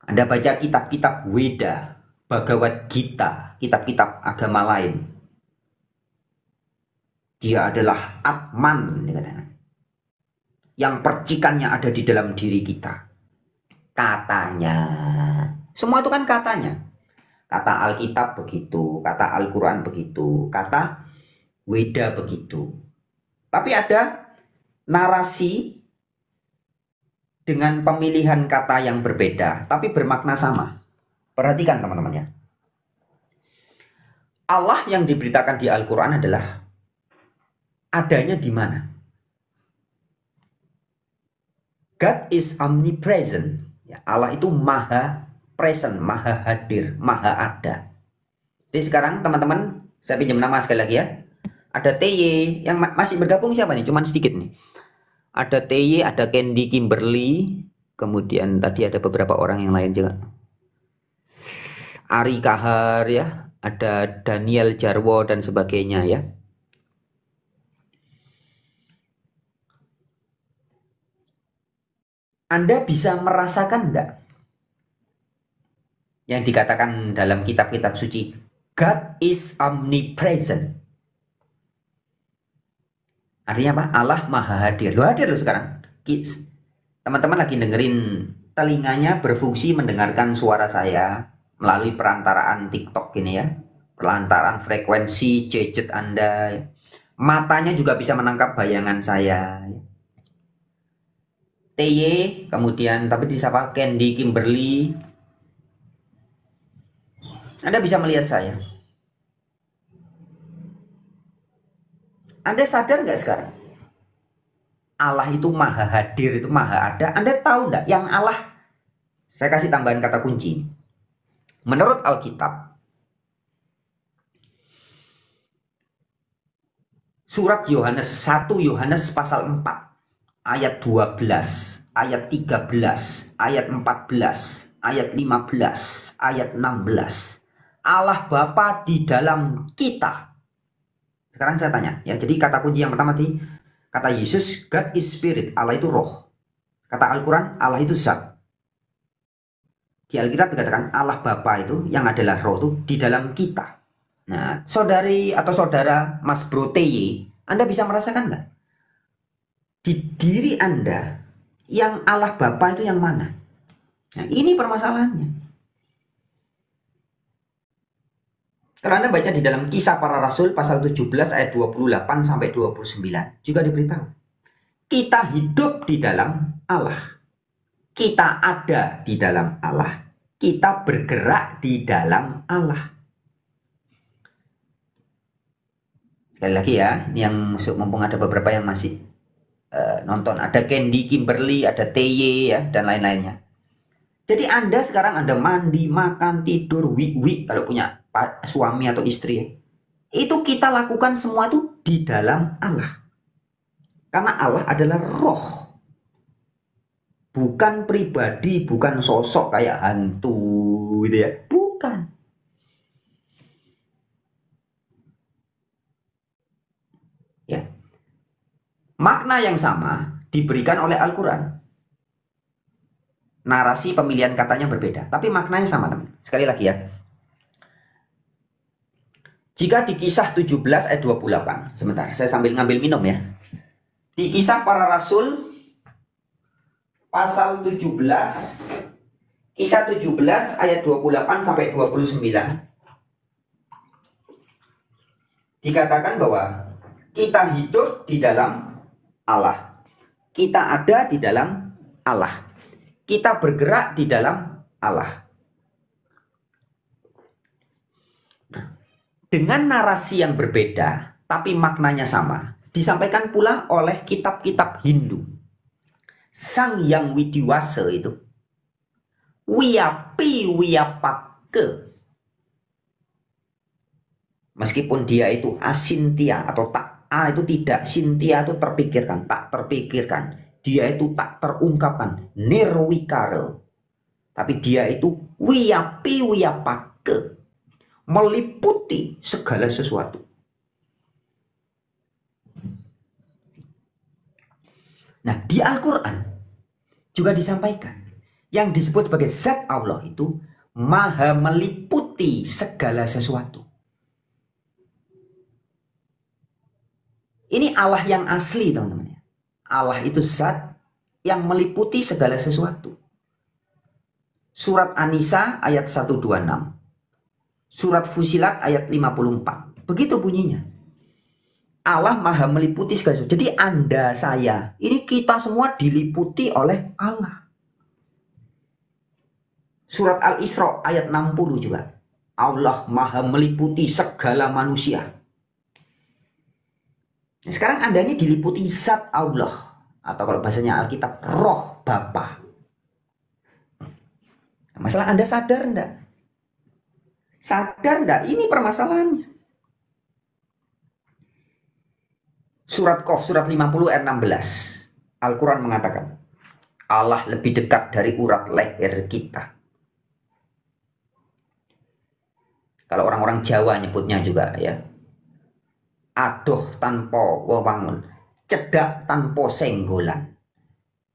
Anda baca kitab-kitab Weda, Bhagavad Gita, kitab-kitab agama lain. Dia adalah Atman, dikatakan. Yang percikannya ada di dalam diri kita. Katanya. Semua itu kan katanya. Kata Alkitab begitu, kata Al-Quran begitu, kata Weda begitu. Tapi ada narasi dengan pemilihan kata yang berbeda, tapi bermakna sama. Perhatikan teman-teman ya. Allah yang diberitakan di Al-Quran adalah adanya di mana? God is omnipresent. Ya, Allah itu maha present, maha hadir, maha ada. Jadi sekarang teman-teman, saya pinjam nama sekali lagi ya. Ada TY, yang masih bergabung siapa nih? Cuman sedikit nih. Ada TY, ada Candy Kimberly, kemudian tadi ada beberapa orang yang lain juga. Ari Kahar ya, ada Daniel Jarwo dan sebagainya ya. Anda bisa merasakan enggak yang dikatakan dalam kitab-kitab suci, God is omnipresent? Artinya apa? Allah maha hadir. Lo hadir lo sekarang. Teman-teman lagi dengerin, telinganya berfungsi mendengarkan suara saya melalui perantaraan TikTok ini ya. Perantaraan frekuensi gadget Anda. Matanya juga bisa menangkap bayangan saya. TY, kemudian tapi disapa Candy Kimberly. Anda bisa melihat saya. Anda sadar nggak sekarang? Allah itu maha hadir, itu maha ada. Anda tahu nggak yang Allah? Saya kasih tambahan kata kunci. Menurut Alkitab, surat Yohanes 1 Yohanes pasal 4 ayat 12, ayat 13, ayat 14, ayat 15, ayat 16. Allah Bapa di dalam kita. Sekarang saya tanya, ya. Jadi kata kunci yang pertama tadi, kata Yesus, God is spirit, Allah itu roh. Kata Al-Quran, Allah itu zat. Di Alkitab dikatakan Allah Bapa itu yang adalah roh itu di dalam kita. Nah, saudari atau saudara Mas Bro TY, Anda bisa merasakan nggak? Di diri Anda yang Allah Bapa itu yang mana? Nah, ini permasalahannya. Kalau Anda baca di dalam Kisah Para Rasul pasal 17 ayat 28 sampai 29 juga diberitahu. Kita hidup di dalam Allah. Kita ada di dalam Allah. Kita bergerak di dalam Allah. Sekali lagi ya, ini yang mumpung ada beberapa yang masih nonton, ada Candy Kimberly, ada TY ya, dan lain-lainnya. Jadi Anda sekarang Anda mandi, makan, tidur, kalau punya suami atau istri ya, itu kita lakukan semua itu di dalam Allah. Karena Allah adalah roh, bukan pribadi, bukan sosok kayak hantu gitu ya, bukan. Ya. Makna yang sama diberikan oleh Al-Quran. Narasi pemilihan katanya berbeda, tapi maknanya sama teman. Sekali lagi ya. Jika di Kisah 17 ayat 28, sebentar saya sambil ngambil minum ya. Di Kisah Para Rasul pasal 17, Kisah 17 ayat 28 sampai 29, dikatakan bahwa kita hidup di dalam Allah. Kita ada di dalam Allah. Kita bergerak di dalam Allah. Dengan narasi yang berbeda, tapi maknanya sama, disampaikan pula oleh kitab-kitab Hindu. Sang Yang Widiwasa itu, Wiyapi Wiyapake. Meskipun dia itu asintia atau tak, itu tidak, sintia itu terpikirkan, tak terpikirkan, dia itu tak terungkapkan, nirwikara, tapi dia itu wiyapi wiyapake, meliputi segala sesuatu. Nah, di Al-Quran juga disampaikan yang disebut sebagai zat Allah itu maha meliputi segala sesuatu. Ini Allah yang asli, teman-teman. Allah itu zat yang meliputi segala sesuatu. Surat An-Nisa ayat 126. Surat Fusilat ayat 54. Begitu bunyinya. Allah maha meliputi segala sesuatu. Jadi Anda, saya, ini kita semua diliputi oleh Allah. Surat Al-Isra ayat 60 juga. Allah maha meliputi segala manusia. Nah, sekarang Anda ini diliputi zat Allah. Atau kalau bahasanya Alkitab, roh Bapa. Masalah Anda sadar enggak? Sadar enggak? Ini permasalahannya. Surat Qaf, surat 50 ayat 16. Al-Quran mengatakan, Allah lebih dekat dari urat leher kita. Kalau orang-orang Jawa nyebutnya juga ya. Adoh tanpa wewangun, cedak tanpa senggolan.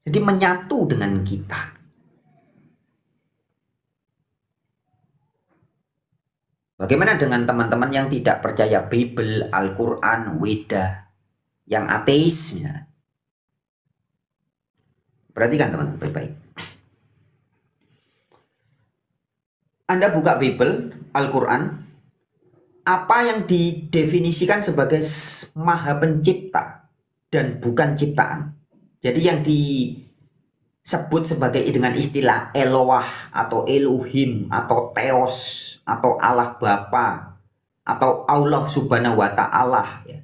Jadi menyatu dengan kita. Bagaimana dengan teman-teman yang tidak percaya Bible, Al-Quran, Weda, yang ateis misalnya? Perhatikan teman-teman baik-baik. Anda buka Bible, Al-Quran, apa yang didefinisikan sebagai maha pencipta dan bukan ciptaan. Jadi yang disebut sebagai dengan istilah Elohah atau Elohim atau Theos atau Allah Bapa atau Allah Subhanahu wa Ta'ala ya.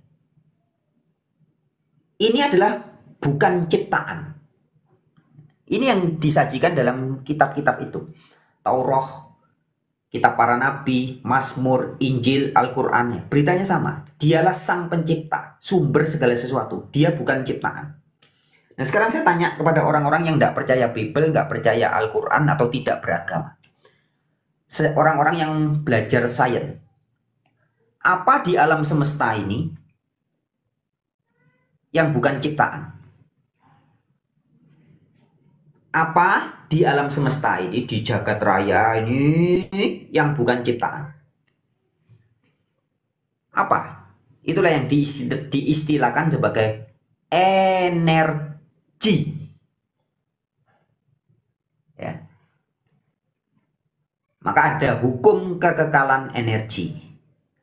Ini adalah bukan ciptaan. Ini yang disajikan dalam kitab-kitab itu. Taurat, kitab para nabi, Mazmur, Injil, Al-Quran. Beritanya sama. Dialah sang pencipta, sumber segala sesuatu. Dia bukan ciptaan. Nah sekarang saya tanya kepada orang-orang yang tidak percaya Bible, nggak percaya Al-Quran atau tidak beragama. Orang-orang yang belajar sains. Apa di alam semesta ini yang bukan ciptaan? Apa di alam semesta ini, di jagat raya ini yang bukan ciptaan? Apa? Itulah yang diistilahkan sebagai energi. Ya. Maka ada hukum kekekalan energi.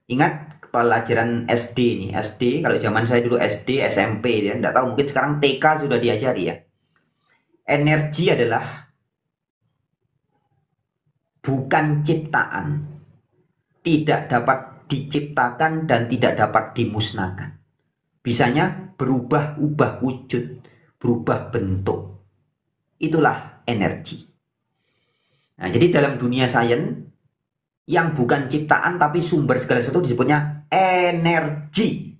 Ingat pelajaran SD ini. SD, kalau zaman saya dulu SD, SMP ya, enggak tahu mungkin sekarang TK sudah diajari ya. Energi adalah bukan ciptaan, tidak dapat diciptakan dan tidak dapat dimusnahkan. Bisanya berubah-ubah wujud, berubah bentuk. Itulah energi. Nah, jadi dalam dunia sains yang bukan ciptaan tapi sumber segala sesuatu disebutnya energi.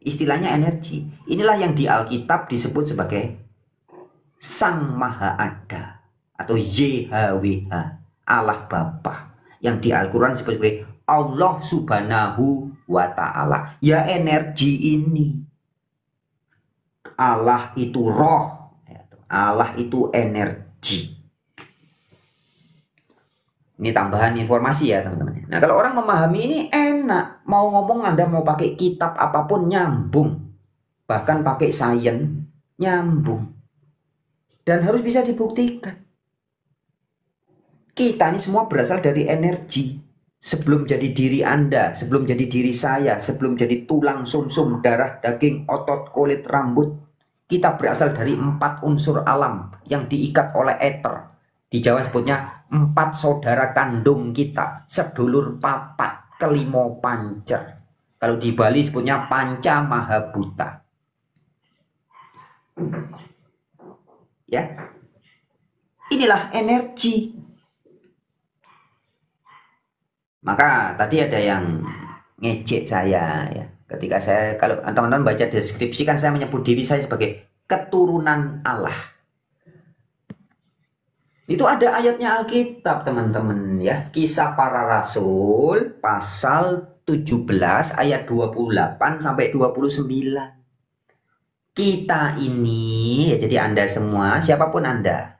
Istilahnya energi. Inilah yang di Alkitab disebut sebagai Sang Maha Ada atau YHWH, Allah Bapa. Yang di Al-Quran disebut sebagai Allah Subhanahu wa Ta'ala. Ya energi ini. Allah itu roh. Allah itu energi. Ini tambahan informasi ya teman-teman. Nah kalau orang memahami ini enak. Mau ngomong Anda mau pakai kitab apapun nyambung. Bahkan pakai sains nyambung. Dan harus bisa dibuktikan. Kita ini semua berasal dari energi. Sebelum jadi diri Anda, sebelum jadi diri saya, sebelum jadi tulang, sumsum, darah, daging, otot, kulit, rambut. Kita berasal dari 4 unsur alam yang diikat oleh ether. Di Jawa sebutnya 4 saudara kandung kita, sedulur papat, kelimo pancer. Kalau di Bali sebutnya panca mahabuta. Ya, inilah energi. Maka tadi ada yang ngejek saya ya. Ketika saya, kalau teman-teman baca deskripsi kan saya menyebut diri saya sebagai keturunan Allah. Itu ada ayatnya Alkitab teman-teman ya. Kisah Para Rasul pasal 17 ayat 28 sampai 29. Kita ini ya, jadi Anda semua, siapapun Anda,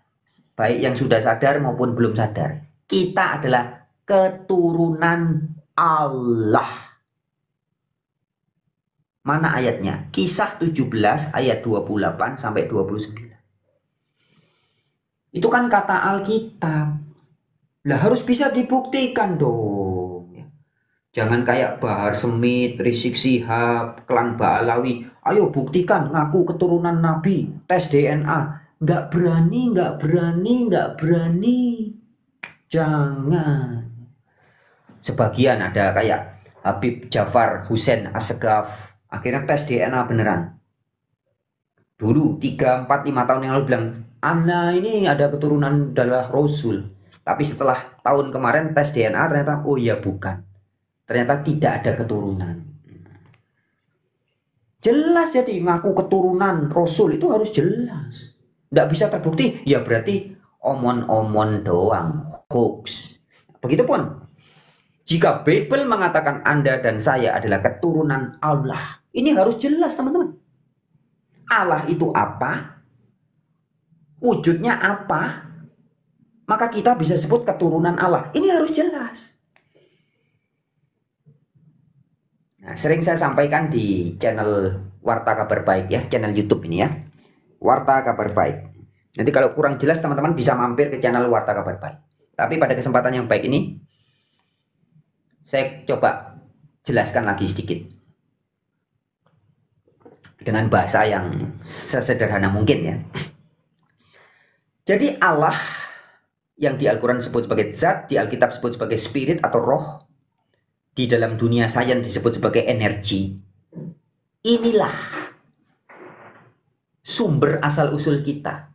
baik yang sudah sadar maupun belum sadar, kita adalah keturunan Allah. Mana ayatnya? Kisah 17 ayat 28 sampai 29. Itu kan kata Alkitab. Lah harus bisa dibuktikan dong. Jangan kayak Bahar Semit, Rizik Sihab, klan Ba'alawi. Ayo buktikan ngaku keturunan Nabi, tes DNA. Nggak berani, nggak berani, nggak berani. Jangan. Sebagian ada kayak Habib Jafar Hussein Assegaf. Akhirnya tes DNA beneran. Dulu 3, 4, 5 tahun yang lalu bilang, Ana ini ada keturunan adalah Rasul. Tapi setelah tahun kemarin tes DNA ternyata, oh iya bukan. Ternyata tidak ada keturunan. Jelas jadi ngaku keturunan Rasul itu harus jelas. Nggak bisa terbukti, ya berarti omon-omon doang, hoax. Begitupun, jika Bible mengatakan Anda dan saya adalah keturunan Allah, ini harus jelas teman-teman. Allah itu apa? Wujudnya apa? Maka kita bisa sebut keturunan Allah. Ini harus jelas. Nah, sering saya sampaikan di channel Warta Kabar Baik ya, channel YouTube ini ya. Warta Kabar Baik. Nanti kalau kurang jelas teman-teman bisa mampir ke channel Warta Kabar Baik. Tapi pada kesempatan yang baik ini saya coba jelaskan lagi sedikit dengan bahasa yang sesederhana mungkin ya. Jadi Allah yang di Al-Quran disebut sebagai zat, di Alkitab disebut sebagai spirit atau roh, di dalam dunia sains disebut sebagai energi. Inilah sumber asal-usul kita.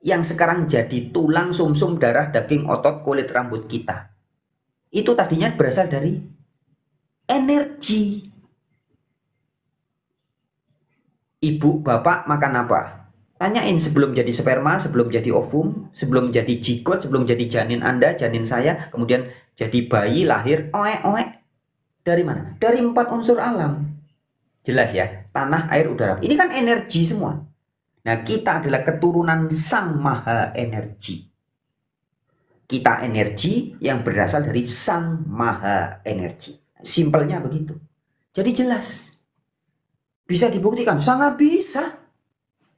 Yang sekarang jadi tulang, sumsum, darah, daging, otot, kulit, rambut kita. Itu tadinya berasal dari energi. Ibu, bapak makan apa? Tanyain sebelum jadi sperma, sebelum jadi ovum, sebelum jadi jigot, sebelum jadi janin Anda, janin saya, kemudian jadi bayi lahir, oek. Dari mana? Dari 4 unsur alam. Jelas ya, tanah, air, udara. Ini kan energi semua. Nah, kita adalah keturunan Sang Maha Energi. Kita energi yang berasal dari Sang Maha Energi. Simpelnya begitu. Jadi jelas. Bisa dibuktikan? Sangat bisa.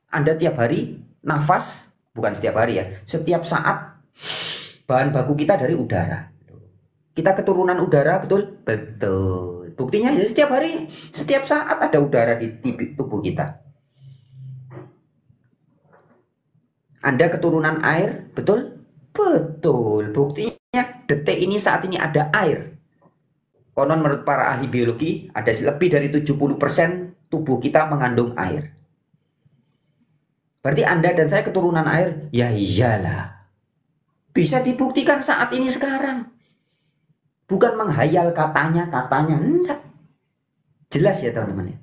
Anda tiap hari nafas, bukan setiap hari ya, setiap saat bahan baku kita dari udara. Kita keturunan udara, betul? Betul. Buktinya ya setiap hari, setiap saat ada udara di tubuh kita. Anda keturunan air, betul? Betul. Buktinya detik ini saat ini ada air. Konon menurut para ahli biologi, ada lebih dari 70% tubuh kita mengandung air. Berarti Anda dan saya keturunan air? Ya iyalah. Bisa dibuktikan saat ini sekarang. Bukan menghayal katanya. Enggak. Jelas ya teman-teman ya.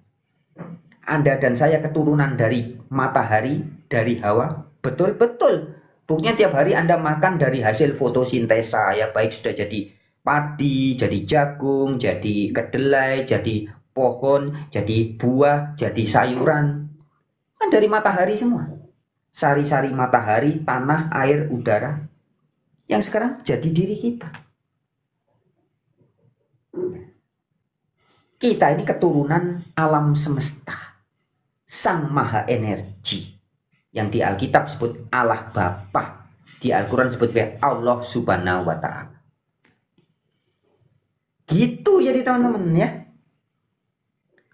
Anda dan saya keturunan dari matahari, dari Hawa. Betul-betul. Buktinya tiap hari Anda makan dari hasil fotosintesa. Ya baik sudah jadi padi, jadi jagung, jadi kedelai, jadi pohon, jadi buah, jadi sayuran. Kan dari matahari semua. Sari-sari matahari, tanah, air, udara. Yang sekarang jadi diri kita. Kita ini keturunan alam semesta. Sang Maha Energi. Yang di Alkitab disebut Allah Bapa. Di Al-Quran disebut Allah Subhanahu wa Ta'ala. Gitu jadi teman-teman ya.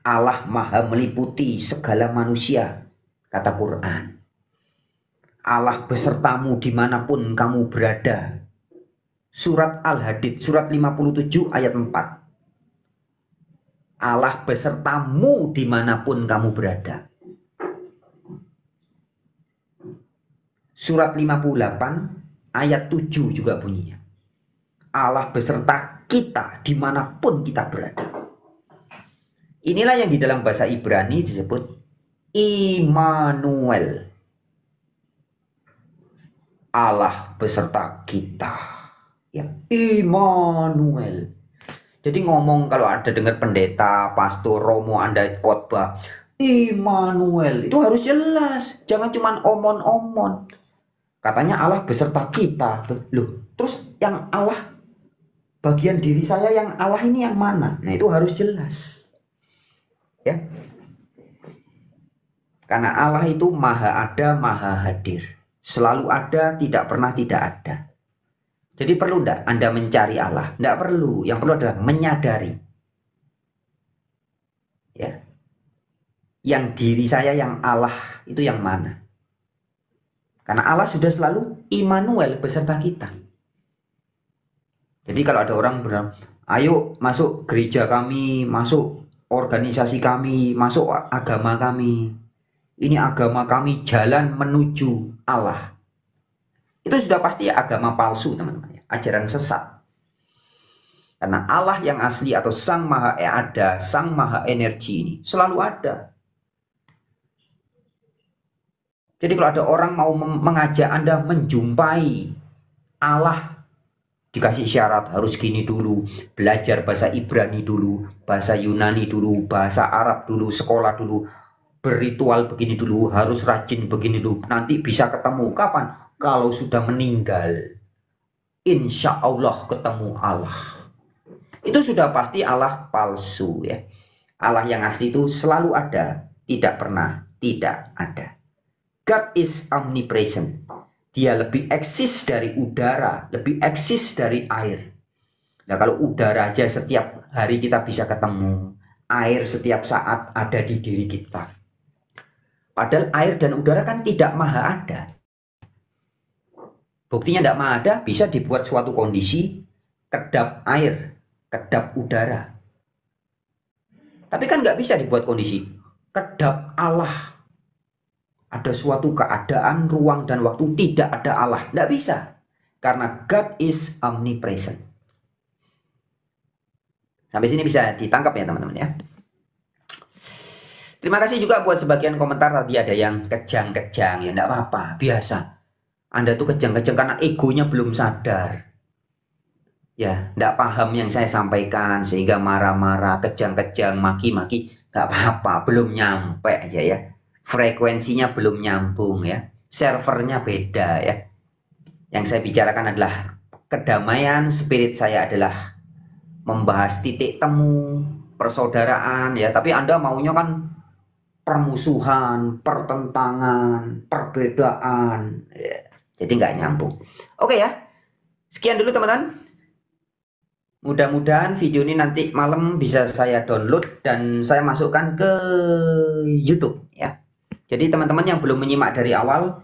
Allah Maha meliputi segala manusia. Kata Quran. Allah besertamu dimanapun kamu berada. Surat Al-Hadid, surat 57 ayat 4. Allah besertamu dimanapun kamu berada. Surat 58 ayat 7 juga bunyinya. Allah beserta kita dimanapun kita berada. Inilah yang di dalam bahasa Ibrani disebut Immanuel. Allah beserta kita. Ya, Immanuel. Jadi ngomong kalau ada dengar pendeta, pastor, romo Anda khotbah, Immanuel, itu harus jelas. Jangan cuma omon-omon. Katanya Allah beserta kita. Loh, terus yang Allah bagian diri saya yang Allah ini yang mana? Nah, itu harus jelas. Ya. Karena Allah itu maha ada, maha hadir. Selalu ada, tidak pernah tidak ada. Jadi perlu enggak Anda mencari Allah? Enggak perlu. Yang perlu adalah menyadari. Ya. Yang diri saya yang Allah itu yang mana? Karena Allah sudah selalu Immanuel beserta kita. Jadi kalau ada orang bilang, ayo masuk gereja kami, masuk organisasi kami, masuk agama kami. Ini agama kami jalan menuju Allah. Itu sudah pasti agama palsu, teman-teman. Ajaran sesat. Karena Allah yang asli atau Sang Maha Ada, Sang Maha Energi ini selalu ada. Jadi kalau ada orang mau mengajak Anda menjumpai Allah, dikasih syarat harus gini dulu, belajar bahasa Ibrani dulu, bahasa Yunani dulu, bahasa Arab dulu, sekolah dulu, berritual begini dulu, harus rajin begini dulu, nanti bisa ketemu. Kapan? Kalau sudah meninggal, insya Allah ketemu Allah. Itu sudah pasti Allah palsu ya. Allah yang asli itu selalu ada, tidak pernah tidak ada. God is omnipresent. Dia lebih eksis dari udara, lebih eksis dari air. Nah, kalau udara aja setiap hari kita bisa ketemu, air setiap saat ada di diri kita. Padahal air dan udara kan tidak maha ada. Buktinya tidak maha ada, bisa dibuat suatu kondisi kedap air, kedap udara. Tapi kan nggak bisa dibuat kondisi kedap Allah. Ada suatu keadaan, ruang, dan waktu tidak ada Allah. Tidak bisa. Karena God is omnipresent. Sampai sini bisa ditangkap ya teman-teman ya. Terima kasih juga buat sebagian komentar tadi ada yang kejang-kejang. Ya tidak apa-apa, biasa. Anda tuh kejang-kejang karena egonya belum sadar. Ya, tidak paham yang saya sampaikan. Sehingga marah-marah, kejang-kejang, maki-maki. Tidak apa-apa, belum nyampe aja ya. Frekuensinya belum nyambung ya, servernya beda ya. Yang saya bicarakan adalah kedamaian, spirit saya adalah membahas titik temu, persaudaraan ya. Tapi Anda maunya kan permusuhan, pertentangan, perbedaan ya. Jadi nggak nyambung. Oke ya, sekian dulu teman-teman. Mudah-mudahan video ini nanti malam bisa saya download dan saya masukkan ke YouTube ya. Jadi teman-teman yang belum menyimak dari awal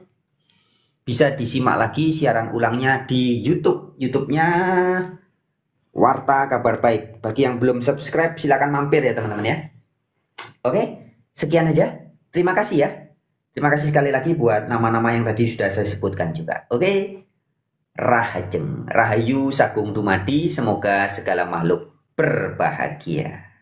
bisa disimak lagi siaran ulangnya di YouTube. YouTube-nya Warta Kabar Baik. Bagi yang belum subscribe silakan mampir ya teman-teman ya. Oke, sekian aja. Terima kasih ya. Terima kasih sekali lagi buat nama-nama yang tadi sudah saya sebutkan juga. Oke. Rahajeng, Rahayu Sagung Dumadi, semoga segala makhluk berbahagia.